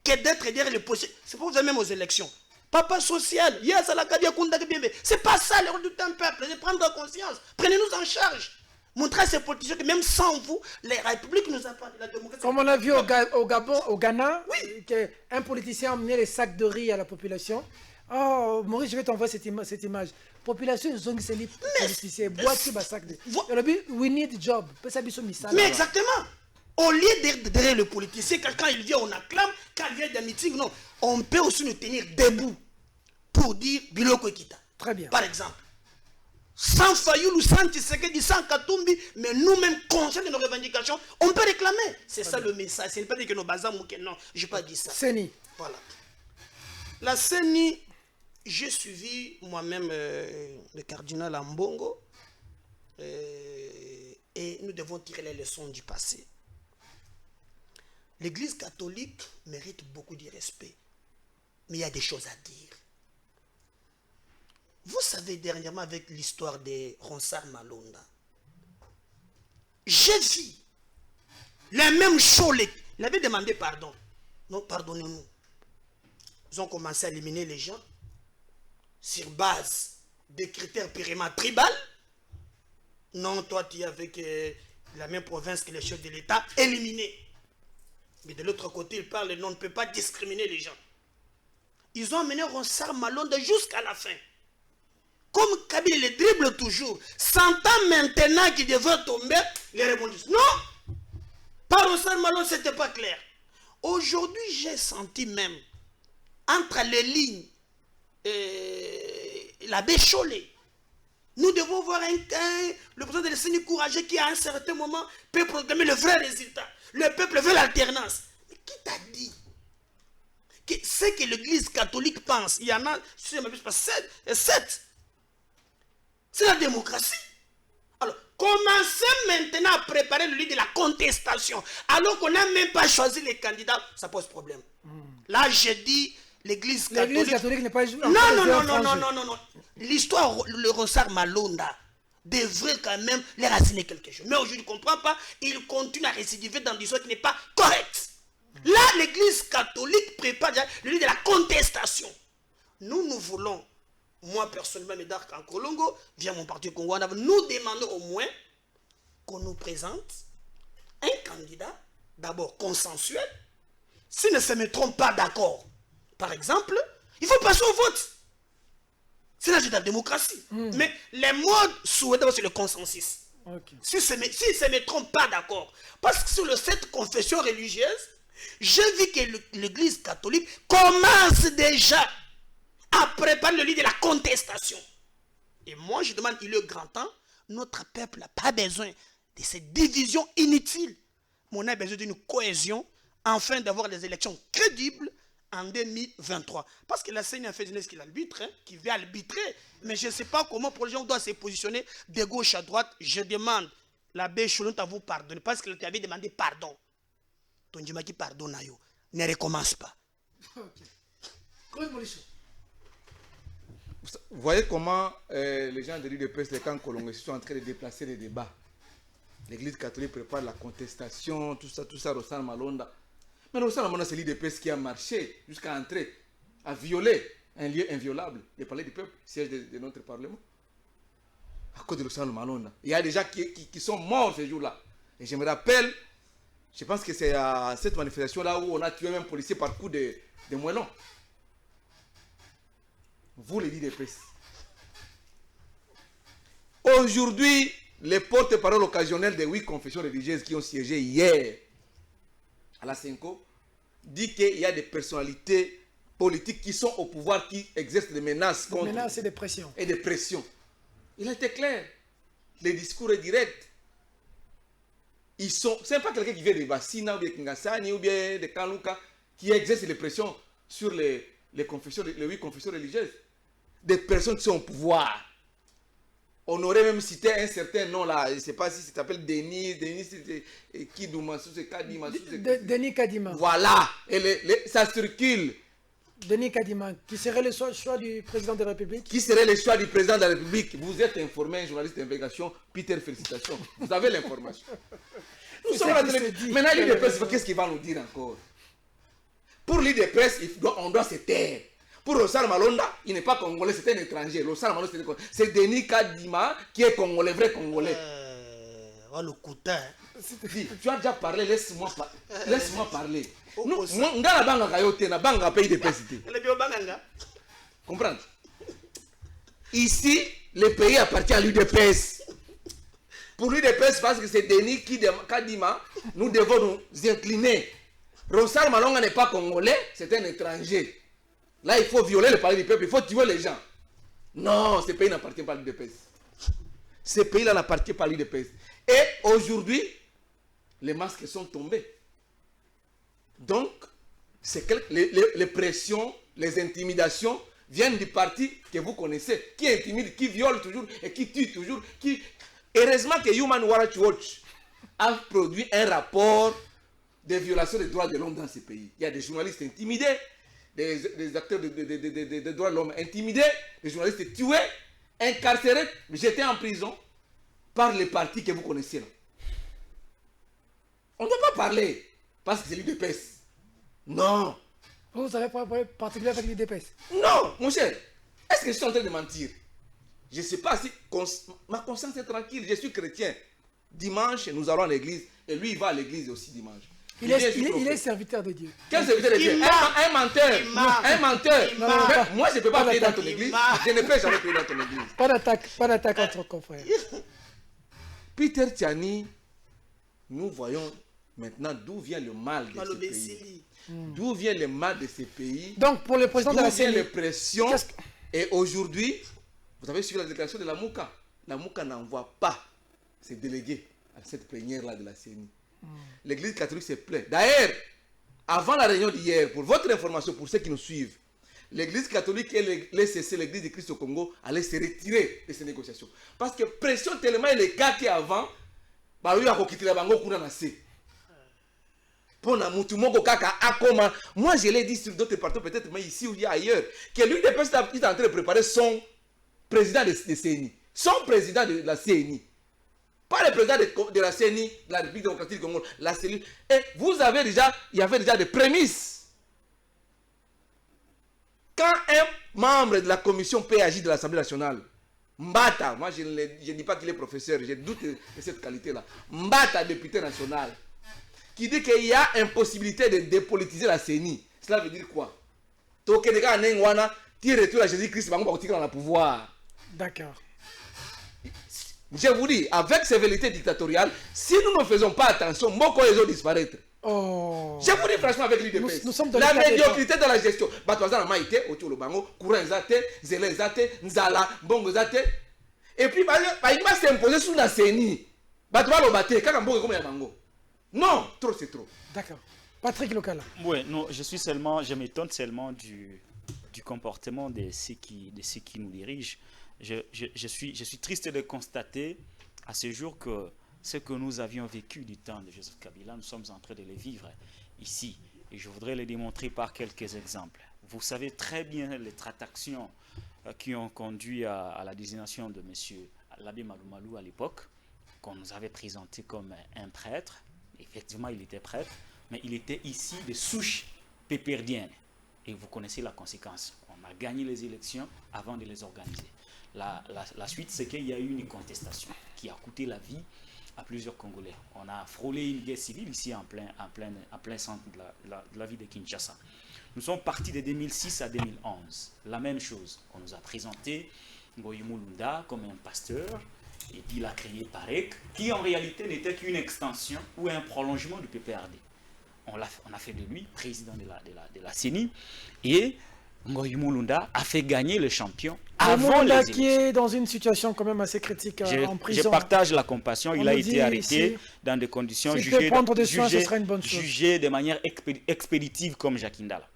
S3: Que d'être derrière les positions, c'est pour vous même aux élections. Papa social, c'est pas ça le rôle d'un peuple, c'est prendre conscience. Prenez-nous en charge. Montrez à ces politiciens que même sans vous, la République nous a parlé de la démocratie.
S1: Comme on a vu au Gabon, au Ghana,
S3: oui,
S1: qu'un politicien a amené les sacs de riz à la population. Oh, Maurice, je vais t'envoyer cette image. Population, ils ont dit c'est les politiciens. Boîtier, sac de riz. We need job.
S3: Mais exactement. Au lieu d'être derrière le politicien, quand il vient, on acclame. Quand il vient d'un meeting, non. On peut aussi nous tenir debout pour dire Biloko Ekita.
S1: Très bien.
S3: Par exemple, sans Fayoulou, sans Tshisekedi, sans Katumbi, mais nous-mêmes, conscients de nos revendications, on peut réclamer. C'est ça le message. Ce n'est pas dire que nos bazars ou que non. Je n'ai pas dit ça.
S1: CENI.
S3: Voilà. La CENI, j'ai suivi moi-même le cardinal Ambongo et nous devons tirer les leçons du passé. L'Église catholique mérite beaucoup de respect. Mais il y a des choses à dire. Vous savez, dernièrement, avec l'histoire de Ronsard Malonda, j'ai vu la même chose. Il avait demandé pardon. Non, pardonnez-nous. Ils ont commencé à éliminer les gens sur base des critères purement tribaux. Non, toi, tu es avec la même province que les chefs de l'État, éliminé. Mais de l'autre côté, il parle, non, on ne peut pas discriminer les gens. Ils ont amené Ronsard Malonda jusqu'à la fin. Comme Kabila le dribble toujours, sentant maintenant qu'il devait tomber, les rebondissent. Non, par Ronsard Malonda, ce n'était pas clair. Aujourd'hui, j'ai senti même, entre les lignes, l'abbé Cholet, nous devons voir le président de la CENI courageux qui, à un certain moment, peut proclamer le vrai résultat. Le peuple veut l'alternance. Mais qui t'a dit ce que l'église catholique pense. Il y en a, si je ne m'abuse pas, 7. C'est la démocratie. Alors, commencez maintenant à préparer le lit de la contestation. Alors qu'on n'a même pas choisi les candidats, ça pose problème. Là, je dis, l'église catholique...
S1: L'église catholique n'est pas...
S3: Non. L'histoire, le Ronsard Malonda devrait quand même les raciner quelque chose. Mais aujourd'hui, je ne comprends pas, il continue à récidiver dans des histoires qui n'est pas correcte. Là, l'église catholique prépare le lit de la contestation. Nous voulons, moi personnellement, Médard Kankolongo, via mon parti Congo, nous demandons au moins qu'on nous présente un candidat, d'abord consensuel. S'ils ne se mettront pas d'accord, par exemple, il faut passer au vote. C'est là de la démocratie. Mais les modes souhaitent c'est le consensus.
S1: Okay.
S3: S'ils ne se mettront pas d'accord. Parce que sur le 7 confessions religieuses, j'ai vu que l'église catholique commence déjà à préparer le lit de la contestation. Et moi, je demande, il est grand temps, notre peuple n'a pas besoin de ces divisions inutiles. Mais on a besoin d'une cohésion afin d'avoir des élections crédibles en 2023. Parce que la CENI a fait ce qu'il arbitre, qui veut arbitrer. Mais je ne sais pas comment pour les gens doivent se positionner de gauche à droite. Je demande l'abbé Choulont à vous pardonner parce qu'il avait demandé pardon. Ton Dieu qui pardonne, ne recommence pas.
S2: Vous voyez comment les gens de l'UDPS, les camps Kolongwe, sont en train de déplacer les débats. L'église catholique prépare la contestation, tout ça, Ronsard Malonda. Mais Ronsard Malonda, c'est l'UDPS qui a marché jusqu'à entrer, à violer un lieu inviolable, le palais du peuple, siège de notre parlement. À cause de Ronsard Malonda. Il y a des gens qui sont morts ce jour-là. Et je me rappelle, je pense que c'est à cette manifestation-là où on a tué un policier par coup de moellon. Vous, les l'UDPS. Aujourd'hui, les porte-parole occasionnels des 8 confessions religieuses qui ont siégé hier à la Cinco disent qu'il y a des personnalités politiques qui sont au pouvoir, qui exercent des menaces contre...
S1: Des menaces et des pressions.
S2: Et des pressions. Il a été clair. Le discours est direct. Ils sont... Ce n'est pas quelqu'un qui vient de Bassina ou de Kingasani ou bien de Kaluka qui exerce les pressions sur les 8 confessions religieuses. Des personnes qui sont au pouvoir. On aurait même cité un certain nom là, je ne sais pas si ça s'appelle Denis Kidouma,
S1: Denis Kadima.
S2: Voilà, et ça circule.
S1: Denis Kadima, qui serait le choix du président de la République?
S2: Qui serait le choix du président de la République? Vous êtes informé, un journaliste d'investigation, Peter, félicitations. Vous avez l'information. Nous sommes à la télévision. Maintenant, l'IDPS, qu'est-ce qu'il va nous dire encore? Pour l'IDPS, on doit se taire. Pour Ronsard Malonda, il n'est pas congolais, c'est un étranger. Ronsard Malonda, c'est Denis Kadima qui est congolais, vrai congolais.
S3: Le couteau.
S2: Tu as déjà parlé, laisse-moi parler. Nous, on a la banque à Yoté, la banque à pays de PST. Comprendre? Ici, le pays appartient à l'UDPS. Pour l'UDPS, parce que c'est Denis Kadima, nous devons nous incliner. Ronsard Malonda n'est pas congolais, c'est un étranger. Là, il faut violer le palais du peuple, il faut tuer les gens. Non, ce pays n'appartient pas à l'UDPS. Ce pays-là n'appartient pas à l'UDPS. Et aujourd'hui, les masques sont tombés. Donc, les pressions, les intimidations viennent du parti que vous connaissez, qui intimide, qui viole toujours et qui tue toujours. Heureusement que Human Rights Watch a produit un rapport de violation des droits de l'homme dans ce pays. Il y a des journalistes intimidés, des acteurs de droits de l'homme intimidés, des journalistes tués, incarcérés, jetés en prison par les partis que vous connaissez là. On ne doit pas parler parce que c'est l'UDPS. Non.
S1: Vous n'avez pas parlé particulier avec l'UDPS?
S2: Non, mon cher. Est-ce que je suis en train de mentir? Je ne sais pas si ma conscience est tranquille. Je suis chrétien. Dimanche, nous allons à l'église et lui, il va à l'église aussi dimanche.
S1: Il est serviteur de Dieu.
S2: Quel serviteur de Dieu? Un menteur. Un menteur. Moi, je ne peux pas prier dans ton église. Je ne peux jamais prier dans ton église.
S1: Pas d'attaque entre confrères.
S2: Peter Tiani, nous voyons maintenant d'où vient le mal de ce pays. D'où vient le mal de ces pays.
S1: Donc, pour le président de la CENI,
S2: d'où vient les pressions. Et aujourd'hui, vous avez suivi la déclaration de la Mouka. La Mouka n'envoie pas ses délégués à cette plénière-là de la CENI. L'église catholique se plaît. D'ailleurs, avant la réunion d'hier, pour votre information, pour ceux qui nous suivent, l'Église catholique et l'ECC, l'Église de Christ au Congo, allaient se retirer de ces négociations. Parce que pression tellement est le cas qu'avant, bah oui, à quitter la bango kuna nase. Pour la mutumoko kaka akoma. Moi, je l'ai dit sur d'autres parties, peut-être mais ici ou ailleurs, que lui des personnes est en train de préparer son président de CNI, son président de la CNI. Pas le président de la CNI, de la République démocratique du Congo, la cellule. Et vous avez déjà, il y avait déjà des prémices. Quand un membre de la commission PAJ de l'Assemblée nationale, Mbata, moi je ne dis pas qu'il est professeur, je doute de cette qualité-là, Mbata, député national, qui dit qu'il y a impossibilité de dépolitiser la CNI, cela veut dire quoi? Tu retournes à Jésus-Christ, tu vas dans le pouvoir.
S1: D'accord.
S2: Je vous dis, avec ces vérités dictatoriales, si nous ne faisons pas attention, Moko Ezo disparaître.
S1: Oh.
S2: Je vous dis franchement avec l'UDPS.
S1: Nous sommes dans
S2: la médiocrité de la gestion. Batouazan Maïté, Otio Bango, Courant Zate, Zélé Zate, Nzala, Bongo Zate. Et puis, il va s'imposer sous la CENI. Batouazan Lobate, Kakambo comme Bango. Non, trop c'est trop.
S1: D'accord. Patrick Lokala.
S4: Oui, non, je m'étonne seulement du comportement de ceux qui nous dirigent. Je suis triste de constater à ce jour que ce que nous avions vécu du temps de Joseph Kabila, nous sommes en train de le vivre ici. Et je voudrais le démontrer par quelques exemples. Vous savez très bien les tractations qui ont conduit à la désignation de M. l'abbé Maloumalou à l'époque, qu'on nous avait présenté comme un prêtre. Effectivement, il était prêtre, mais il était ici de souche péperdienne. Et vous connaissez la conséquence. On a gagné les élections avant de les organiser. La suite, c'est qu'il y a eu une contestation qui a coûté la vie à plusieurs Congolais. On a frôlé une guerre civile ici en plein centre de la ville de Kinshasa. Nous sommes partis de 2006 à 2011. La même chose. On nous a présenté Ngoyi Mulunda comme un pasteur, et puis il a créé PAREC, qui en réalité n'était qu'une extension ou un prolongement du PPRD. On a fait de lui président de la CENI, et Ngoyi Mulunda a fait gagner le champion avant les élections.
S1: Qui est dans une situation quand même assez critique en prison.
S4: Je partage la compassion. Il a été arrêté dans des conditions jugées de manière expéditive comme Jacques Ndala.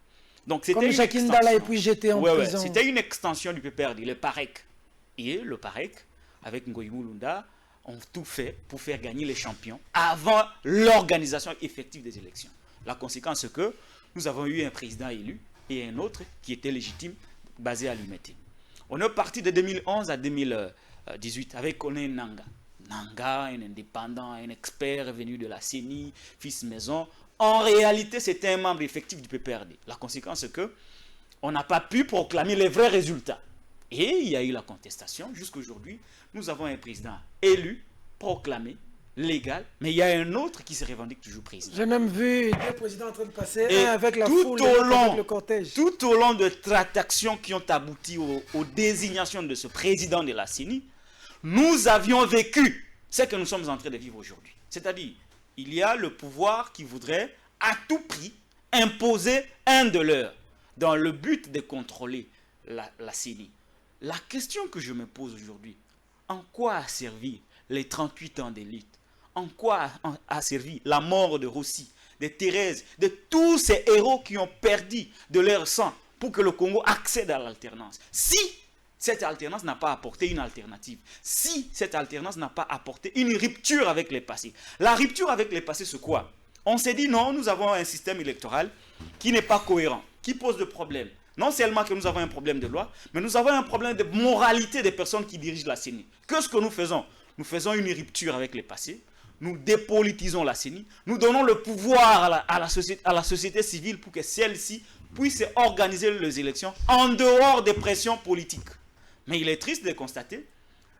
S4: Donc c'était
S1: Jacques Ndala et puis j'étais en prison.
S4: C'était une extension du PPRD, le PAREC. Et le PAREC, avec Ngoyi Mulunda, ont tout fait pour faire gagner les champions avant l'organisation effective des élections. La conséquence, c'est que nous avons eu un président élu et un autre qui était légitime, basé à l'Umete. On est parti de 2011 à 2018 avec Koné Nanga. Nanga, un indépendant, un expert venu de la CENI, fils maison. En réalité, c'était un membre effectif du PPRD. La conséquence, c'est qu'on n'a pas pu proclamer les vrais résultats. Et il y a eu la contestation. Jusqu'aujourd'hui, nous avons un président élu, proclamé, légal, mais il y a un autre qui se revendique toujours président.
S1: J'ai même vu deux présidents en train de passer,
S4: et
S1: un avec la foule et l'autre avec le cortège.
S4: Tout au long de tractations qui ont abouti aux désignations de ce président de la CENI, nous avions vécu ce que nous sommes en train de vivre aujourd'hui. C'est-à-dire, il y a le pouvoir qui voudrait à tout prix imposer un de leurs dans le but de contrôler la CENI. La question que je me pose aujourd'hui, en quoi a servi les 38 ans d'élite? En quoi a servi la mort de Rossi, de Thérèse, de tous ces héros qui ont perdu de leur sang pour que le Congo accède à l'alternance? Si cette alternance n'a pas apporté une alternative, si cette alternance n'a pas apporté une rupture avec les passés, la rupture avec les passés, c'est quoi? On s'est dit non, nous avons un système électoral qui n'est pas cohérent, qui pose des problèmes. Non seulement que nous avons un problème de loi, mais nous avons un problème de moralité des personnes qui dirigent la CENI. Qu'est-ce que nous faisons? Nous faisons une rupture avec les passés, nous dépolitisons la CENI, nous donnons le pouvoir à la société civile pour que celle-ci puisse organiser les élections en dehors des pressions politiques. Mais il est triste de constater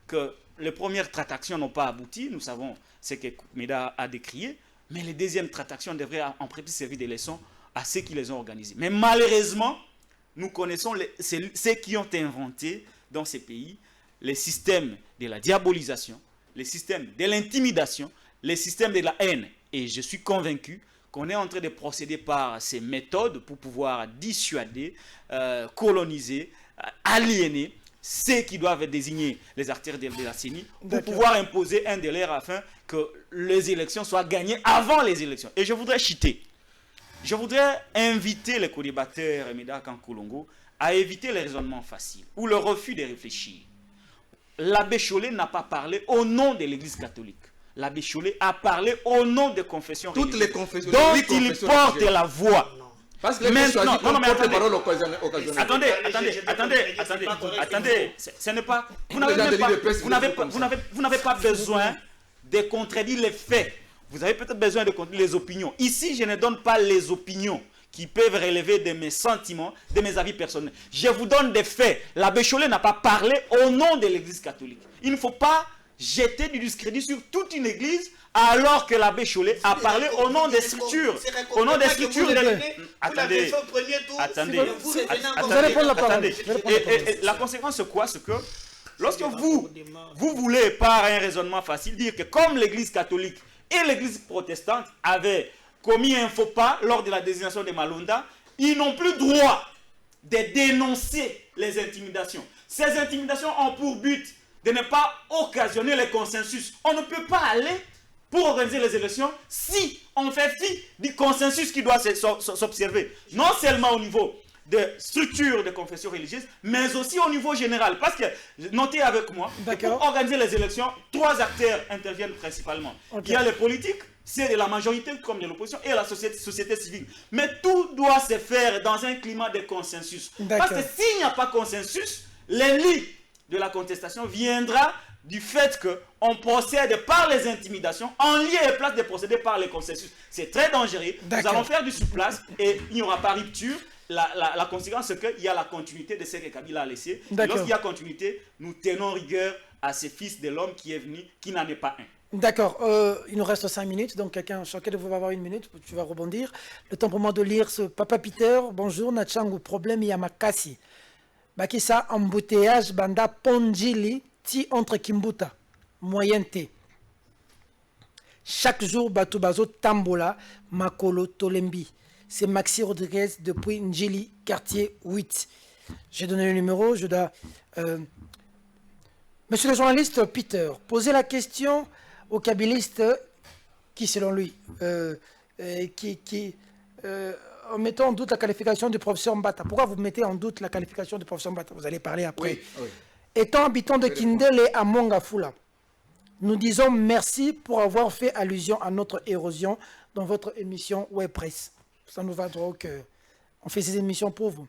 S4: que les premières tractations n'ont pas abouti, nous savons ce que Meda a décrié, mais les deuxièmes tractations devraient en principe servir de leçons à ceux qui les ont organisées. Mais malheureusement, nous connaissons ceux qui ont inventé dans ces pays les systèmes de la diabolisation, les systèmes de l'intimidation, les systèmes de la haine. Et je suis convaincu qu'on est en train de procéder par ces méthodes pour pouvoir dissuader, coloniser, aliéner ceux qui doivent désigner les artères de la CENI pour pouvoir imposer un délai afin que les élections soient gagnées avant les élections. Et je voudrais citer Je voudrais inviter les co-débatteurs et Médard Kankoulongo à éviter les raisonnements faciles ou le refus de réfléchir. L'abbé Chollet n'a pas parlé au nom de l'Église catholique. L'abbé Chollet a parlé au nom des confessions
S2: Toutes
S4: religieuses
S2: les confessions.
S4: dont il porte la voix.
S2: Parce que
S4: Maintenant, non, mais attendez.
S2: parole occasionnelle.
S4: Attendez, ce n'est pas... Vous n'avez pas besoin de contredire les faits. Vous avez peut-être besoin de contredire les opinions. Ici, je ne donne pas les opinions qui peuvent relever de mes sentiments, de mes avis personnels. Je vous donne des faits. L'abbé Chollet n'a pas parlé au nom de l'Église catholique. Il ne faut pas jeter du discrédit sur toute une église alors que l'abbé Chollet a parlé au nom des Scriptures. Au nom des Scriptures. Attendez. La conséquence, c'est quoi? C'est que lorsque vous voulez, par un raisonnement facile, dire que comme l'Église catholique et l'Église protestante avaient commis un faux pas lors de la désignation de Malonda, ils n'ont plus droit de dénoncer les intimidations. Ces intimidations ont pour but de ne pas occasionner les consensus. On ne peut pas aller pour organiser les élections si on fait fi du consensus qui doit s'observer. Non seulement au niveau de structures de confession religieuse, mais aussi au niveau général. Parce que, notez avec moi, pour organiser les élections, 3 acteurs interviennent principalement. Il y a les politiques, c'est de la majorité comme de l'opposition, et la société civile. Mais tout doit se faire dans un climat de consensus. Parce que s'il n'y a pas consensus, l'ennemi de la contestation viendra du fait qu'on procède par les intimidations en lieu et place de procéder par les consensus. C'est très dangereux. Nous allons faire du sur-place et il n'y aura pas rupture. La conséquence, c'est qu'il y a la continuité de ce que Kabila a laissé. Lorsqu'il y a continuité, nous tenons rigueur à ce fils de l'homme qui est venu, qui n'en est pas un.
S1: D'accord, il nous reste 5 minutes, donc chacun de vous va avoir 1 minute, tu vas rebondir. Le temps pour moi de lire ce Papa Peter. Bonjour, Nachangu, problème Yamakasi. Bakisa, embouteillage, banda Pondjili, ti entre Kimbuta, moyen T. Chaque jour, Batubazo Tambola, Makolo Tolembi. C'est Maxi Rodriguez depuis Njili, quartier 8. J'ai donné le numéro, je dois... Monsieur le journaliste Peter, posez la question au kabiliste qui, selon lui, en mettant en doute la qualification du professeur Mbata. Pourquoi vous mettez en doute la qualification du professeur Mbata? Vous allez parler après. Oui. Étant habitant de Kindele à Mongafula, nous disons merci pour avoir fait allusion à notre érosion dans votre émission Web Press. Ça nous va droit au cœur. On fait ces émissions pour vous.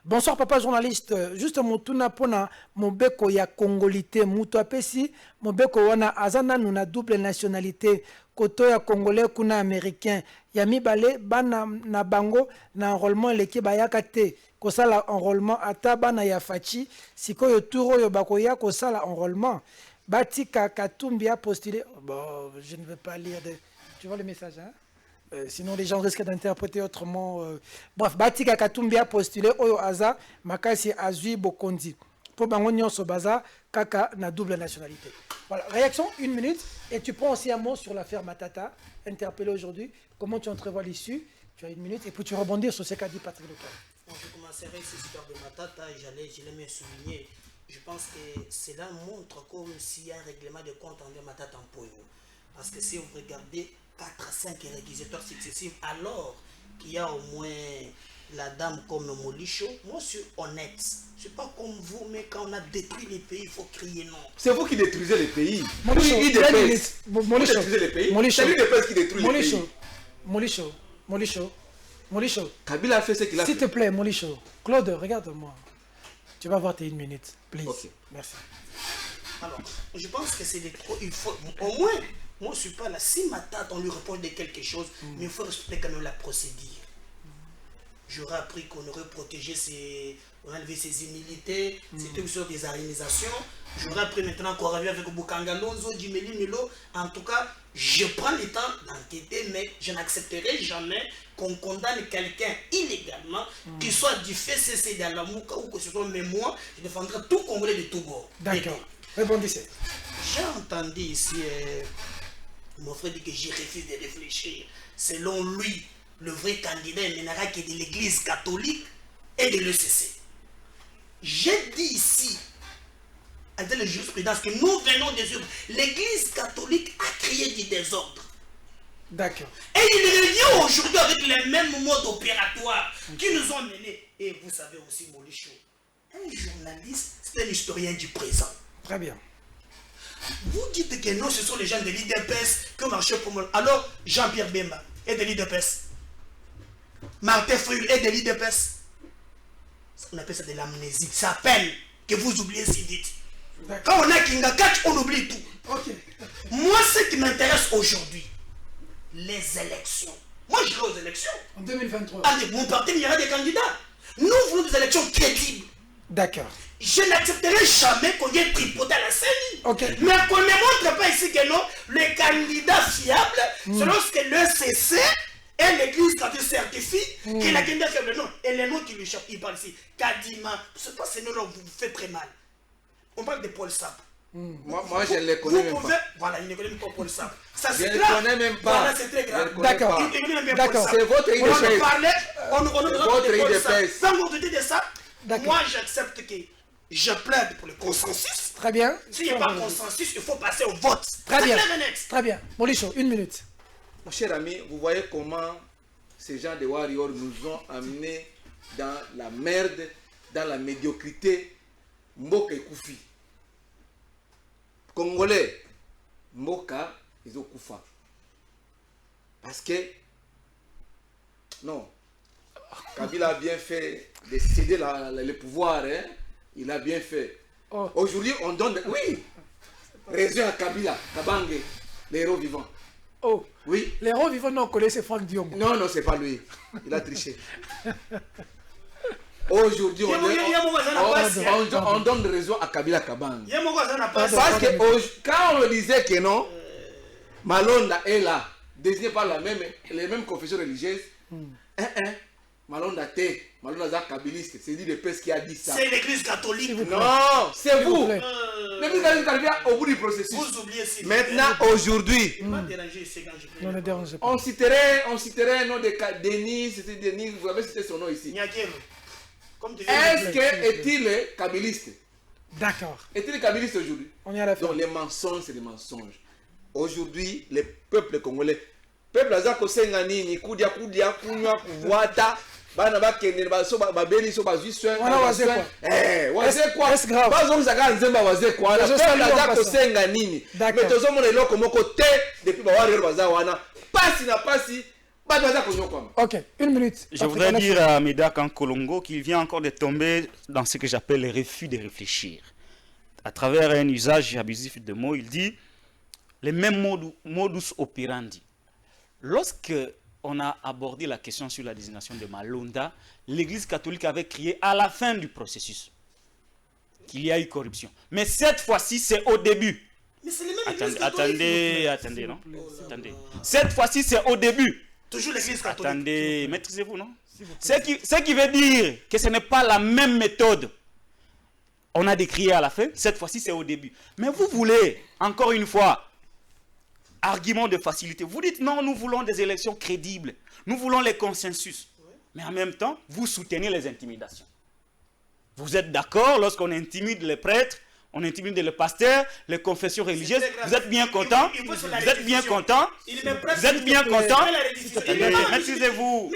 S1: Bonsoir papa journaliste, juste motuna pona mobeko ya congolité mutu apesi mobeko wana azana nuna double nationalité koto ya congolais kuna américain ya mibale bana na bango na enrôlement eleki bayaka te kosala enrôlement ata bana ya fachi sikoyo turo yo bakoya kosala enrôlement batika katumbi a postulé. Bon, je ne veux pas lire tu vois le message, hein? Sinon les gens risquent d'interpréter autrement. Bref, Batika Katumbi a postulé Oyo Aza, Makasi Azui Bokondi. Pour Bangonyon Sobaza, Kaka na double nationalité. Voilà, réaction, 1 minute. Et tu prends aussi un mot sur l'affaire Matata, interpellé aujourd'hui. Comment tu entrevois l'issue? Tu as 1 minute et puis tu rebondis sur ce qu'a dit Patrick Leclerc.
S3: Je commencerai cette histoire de Matata et je l'ai même souligné. Je pense que cela montre comme s'il y a un règlement de compte entre Matata et Mpoyo. Parce que si vous regardez 4 à 5 réquisiteurs successifs, alors qu'il y a au moins la dame comme Molicho, moi je suis honnête. Je ne suis pas comme vous, mais quand on a détruit les pays, il faut crier non.
S2: C'est vous qui détruisez les pays.
S1: Molicho,
S2: vous détruisez les pays. C'est lui qui détruit les pays.
S1: Molicho.
S2: Kabila a fait ce qu'il a fait.
S1: S'il te plaît, Molicho. Claude, regarde-moi. Tu vas avoir tes 1 minute, please. Okay. Merci.
S3: Alors, je pense que c'est trop. Il faut au moins. Moi, je ne suis pas là. Si Matata, on lui reproche de quelque chose, mais il faut respecter quand même la procédure. J'aurais appris qu'on aurait protégé on a enlevé ses immunités, c'était sur des organisations. J'aurais appris maintenant qu'on revient avec Bukanga Lonzo, Jimeli Milo. En tout cas, je prends le temps d'enquêter, mais je n'accepterai jamais qu'on condamne quelqu'un illégalement, qu'il soit du FCC dans la Mouka ou que ce soit, mais moi, je défendrai tout Congolais de tout bord.
S1: D'accord. Rebondissez.
S3: J'ai entendu ici. Mon frère dit que j'y refuse de réfléchir. Selon lui, le vrai candidat est Ménaraki de l'église catholique et de l'ECC. J'ai dit ici, avec la jurisprudence, que nous venons des œuvres. L'église catholique a créé du désordre.
S1: D'accord.
S3: Et il revient aujourd'hui avec les mêmes modes opératoires qui nous ont menés. Et vous savez aussi, Molicho, un journaliste, c'est un historien du présent.
S1: Très bien.
S3: Vous dites que non, ce sont les gens de l'IDPS qui ont marché pour moi. Alors, Jean-Pierre Bemba est de l'IDPS. Martin Fayulu est de l'IDPS. On appelle ça de l'amnésie. Ça appelle que vous oubliez si vite. Quand on a Kinga Catch, on oublie tout.
S1: Ok.
S3: Moi, ce qui m'intéresse aujourd'hui, les élections. Moi, je vais aux élections.
S1: En 2023.
S3: Allez, mon parti, il y aura des candidats. Nous voulons des élections crédibles.
S1: D'accord.
S3: Je n'accepterai jamais qu'on y ait tripoté à la CENI.
S1: Ok.
S3: Mais qu'on ne montre pas ici que non, les candidats fiables, c'est lorsque le CC et l'église quand il certifie que la candidat fiable, non. Et les noms qui lui échappent, il parle ici. Kadima, c'est pas ces noms-là, vous vous faites très mal. On parle de Paul Sap.
S2: Moi, je ne les connais même pas.
S3: Voilà, il ne connaît même pas Paul Sap. Ça,
S2: Je
S3: c'est
S2: ne les
S3: grave.
S2: connais même pas.
S3: Voilà, c'est très grave.
S1: D'accord.
S3: Il ne connaît même pas
S1: D'accord.
S3: Paul Sap.
S2: C'est votre
S3: On en
S2: IDPS.
S3: parlait, on
S2: votre IDPS.
S3: Sans vous dire de ça,
S1: D'accord.
S3: moi j'accepte que je plaide pour le consensus.
S1: Très bien.
S3: S'il n'y a pas de consensus, il faut passer au vote.
S1: Très
S3: C'est
S1: bien.
S3: clair et net.
S1: Très bien. Molicho, 1 minute.
S2: Mon cher ami, vous voyez comment ces gens de warriors nous ont amenés dans la merde, dans la médiocrité. Mboka Koufi. Congolais, Mboka, ils ont Koufa. Parce que, non, Kabila a bien fait de céder le pouvoir, hein? Il a bien fait.
S1: Oh.
S2: Aujourd'hui, on donne, oui, raison à Kabila, Kabange, les héros vivants.
S1: Oh.
S2: Oui.
S1: Les héros vivants, non, on connaît, c'est Franck Diom.
S2: Non, non, c'est pas lui. Il a triché. Aujourd'hui, on donne raison à Kabila Kabang. Parce que quand on disait que non, Malonda est là, désigné par les mêmes confessions religieuses. Malonda T, Malonda Zak Kabiliste, c'est dit le père qui a dit ça.
S3: C'est l'église catholique.
S2: Non, c'est vous.
S1: plaît.
S2: L'église catholique arrive au bout du processus.
S3: Vous oubliez si
S2: Maintenant, aujourd'hui,
S3: pas déranger ici quand je
S1: Non, ne dérangez pas.
S2: on citerait un nom de Denis, c'était Denis, vous avez cité son nom ici.
S3: Nyakero. Comme tu
S2: Est-ce que est-il kabiliste?
S1: D'accord.
S2: Est-il kabiliste aujourd'hui?
S1: On est à la fin.
S2: Donc les mensonges, c'est des mensonges. Aujourd'hui, les peuples congolais, peuple azako sengani, kudia kunywa kuwata, bana bakende baso babeli so bazwi soin.
S1: Wana waze quoi?
S2: Waze quoi?
S1: Est-ce grave?
S2: Bazo mzaka nzemba waze quoi? La peuple azako sengani.
S1: D'accord.
S2: Mais tozo mona eloko moko te depuis ba warrior baza wana. Pasi na pasi.
S1: Ok, 1 minute.
S4: Je voudrais dire à Médak en Kolongo qu'il vient encore de tomber dans ce que j'appelle le refus de réfléchir. À travers un usage abusif de mots, il dit les mêmes modus operandi. Lorsque on a abordé la question sur la désignation de Malonda, l'Église catholique avait crié à la fin du processus qu'il y a eu corruption. Mais cette fois-ci, c'est au début.
S3: Mais c'est les mêmes
S4: Attendez, non? Attendez. Cette fois-ci, c'est au début.
S3: Toujours l'église catholique.
S4: Attendez, maîtrisez-vous, non? Ce qui veut dire que ce n'est pas la même méthode. On a décrié à la fin, cette fois-ci c'est au début. Mais vous voulez, encore une fois, argument de facilité. Vous dites non, nous voulons des élections crédibles. Nous voulons les consensus. Mais en même temps, vous soutenez les intimidations. Vous êtes d'accord lorsqu'on intimide les prêtres, on intimide les pasteurs, les confessions religieuses. Vous êtes bien content? Vous êtes bien content? Vous êtes bien content? Maîtrisez-vous.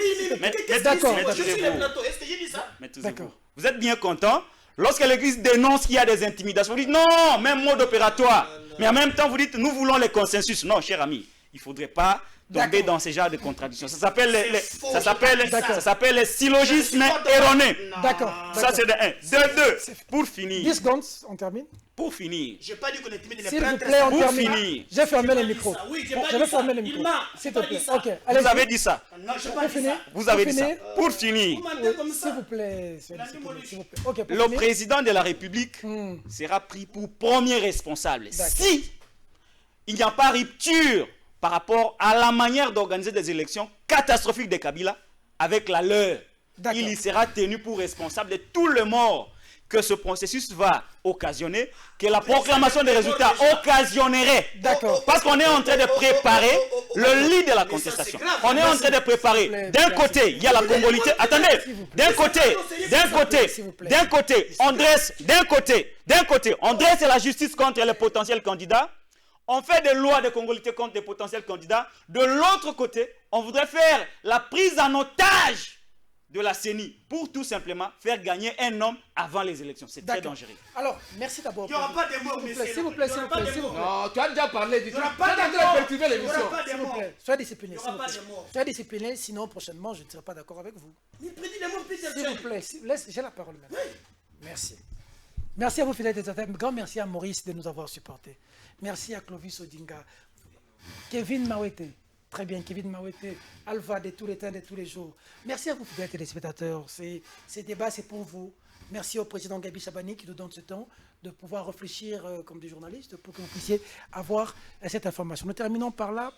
S4: Maîtrisez-vous. Vous êtes bien content? Lorsque l'Église dénonce qu'il y a des intimidations, vous dites non, même mode opératoire. Mais en même temps, vous dites nous voulons les consensus. Non, cher ami, il ne faudrait pas tomber dans ce genre de contradictions. Ça s'appelle les syllogismes erronés.
S1: D'accord.
S4: Ça, c'est de 1. De 2. Pour finir.
S1: 10 secondes, on termine.
S4: Pour finir.
S3: Je n'ai pas dit qu'on intimide les
S1: S'il vous
S3: prêtres.
S1: plaît, on
S4: Pour
S1: termine.
S4: finir.
S1: J'ai fermé le micro.
S3: Oui, j'ai
S1: Bon,
S3: pas
S1: je vais
S3: dit ça.
S1: fermer le
S3: Il
S1: micro.
S3: ment.
S1: S'il
S3: J'ai
S1: te
S3: pas
S1: plaît.
S3: dit ça.
S1: Ok,
S4: Vous
S1: allez-y.
S4: avez dit ça.
S3: Non, je n'ai
S1: On
S3: pas dit
S1: finit.
S3: ça.
S4: Vous avez dit ça.
S1: finir.
S4: Pour finir.
S3: Vous mentez comme
S1: S'il
S3: ça.
S1: vous plaît. S'il vous plaît. Ok, pour
S4: Le
S1: finir.
S4: président de la République sera pris pour premier responsable. Si il n'y a pas rupture par rapport à la manière d'organiser des élections catastrophiques de Kabila avec la leur, il y sera tenu pour responsable de tout le mort que ce processus va occasionner, que la proclamation des résultats occasionnerait.
S1: D'accord.
S4: Parce qu'on est en train de préparer le lit de la contestation. On est en train de préparer. D'un côté, il y a la congolité. Attendez. D'un côté, on dresse la justice contre les potentiels candidats. on fait des lois de congolité contre des potentiels candidats. De l'autre côté, on voudrait faire la prise en otage de la CENI pour tout simplement faire gagner un homme avant les élections. C'est très dangereux.
S1: Alors, merci d'abord.
S3: Il n'y aura pas de mots, messieurs.
S1: S'il vous plaît, s'il vous plaît, s'il vous plaît.
S2: Non, tu as déjà parlé.
S3: Il n'y aura pas de mots.
S2: Perturber l'émission.
S1: S'il vous plaît, soyez discipliné.
S3: Il n'y aura pas de mots.
S1: Soyez discipliné, sinon prochainement, je ne serai pas d'accord avec vous.
S3: Il prédit les mots,
S1: S'il vous plaît, j'ai la parole maintenant. Merci. Merci à vous, fidèles téléspectateurs. Grand merci à Maurice de nous avoir supportés. Merci à Clovis Odinga. Kevin Mawete. Très bien, Kevin Mawete. Alpha de tous les temps, de tous les jours. Merci à vous, fidèles téléspectateurs. Ces débats, c'est pour vous. Merci au président Gabi Chabani qui nous donne ce temps de pouvoir réfléchir comme des journalistes pour que vous puissiez avoir cette information. Nous terminons par là.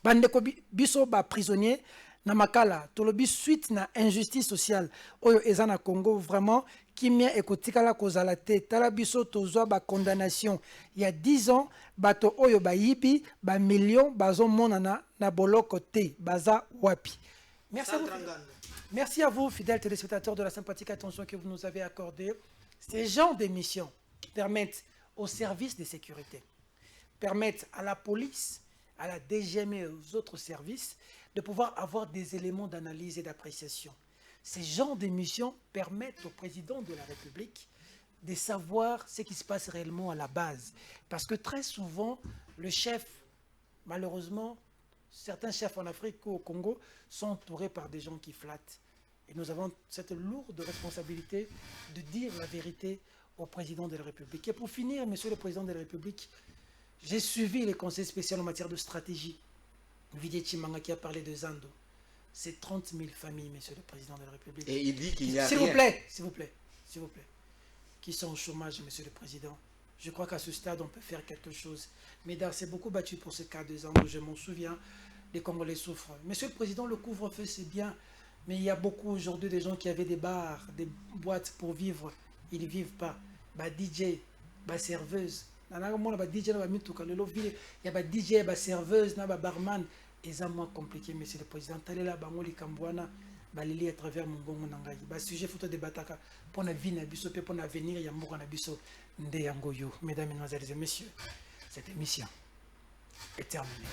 S1: Bandeko biso prisonnier na makala tolobi suite na injustice sociale oyo eza na Congo vraiment kimia ekotikala kozala te tala biso tozwa condamnation il y a 10 ans bato oyo bayibi ba millions bazo monana na boloko te baza wapi. Merci à vous fidèles téléspectateurs de la sympathique attention que vous nous avez accordée. Ces genres d'émissions permettent aux services de sécurité, permettent à la police, à la DGM et aux autres services de pouvoir avoir des éléments d'analyse et d'appréciation. Ces genres d'émissions permettent au président de la République de savoir ce qui se passe réellement à la base. Parce que très souvent, le chef, malheureusement, certains chefs en Afrique ou au Congo sont entourés par des gens qui flattent. Et nous avons cette lourde responsabilité de dire la vérité au président de la République. Et pour finir, monsieur le président de la République, j'ai suivi les conseils spéciaux en matière de stratégie. Vidi Chimanga qui a parlé de Zando. C'est 30 000 familles, monsieur le président de la République.
S2: Et il dit qu'il n'y a
S1: s'il
S2: rien.
S1: vous plaît, s'il vous plaît, s'il vous plaît. Qui sont au chômage, monsieur le président. Je crois qu'à ce stade, on peut faire quelque chose. Médard s'est beaucoup battu pour ce cas de Zando. Je m'en souviens. Les Congolais souffrent. Monsieur le président, le couvre-feu, c'est bien. Mais il y a beaucoup aujourd'hui de gens qui avaient des bars, des boîtes pour vivre. Ils ne vivent pas. DJ, serveuse. Il y a des DJ, des serveuses, des barman. C'est moins compliqué, monsieur le président. Talela bangoli kambwana balili à travers mon bongo nangai. Ba sujet photo de bataka pour la vie na biso pour l'avenir ya mboka na biso nde yango yo. Mesdames, mesdemoiselles et messieurs, cette émission est terminée.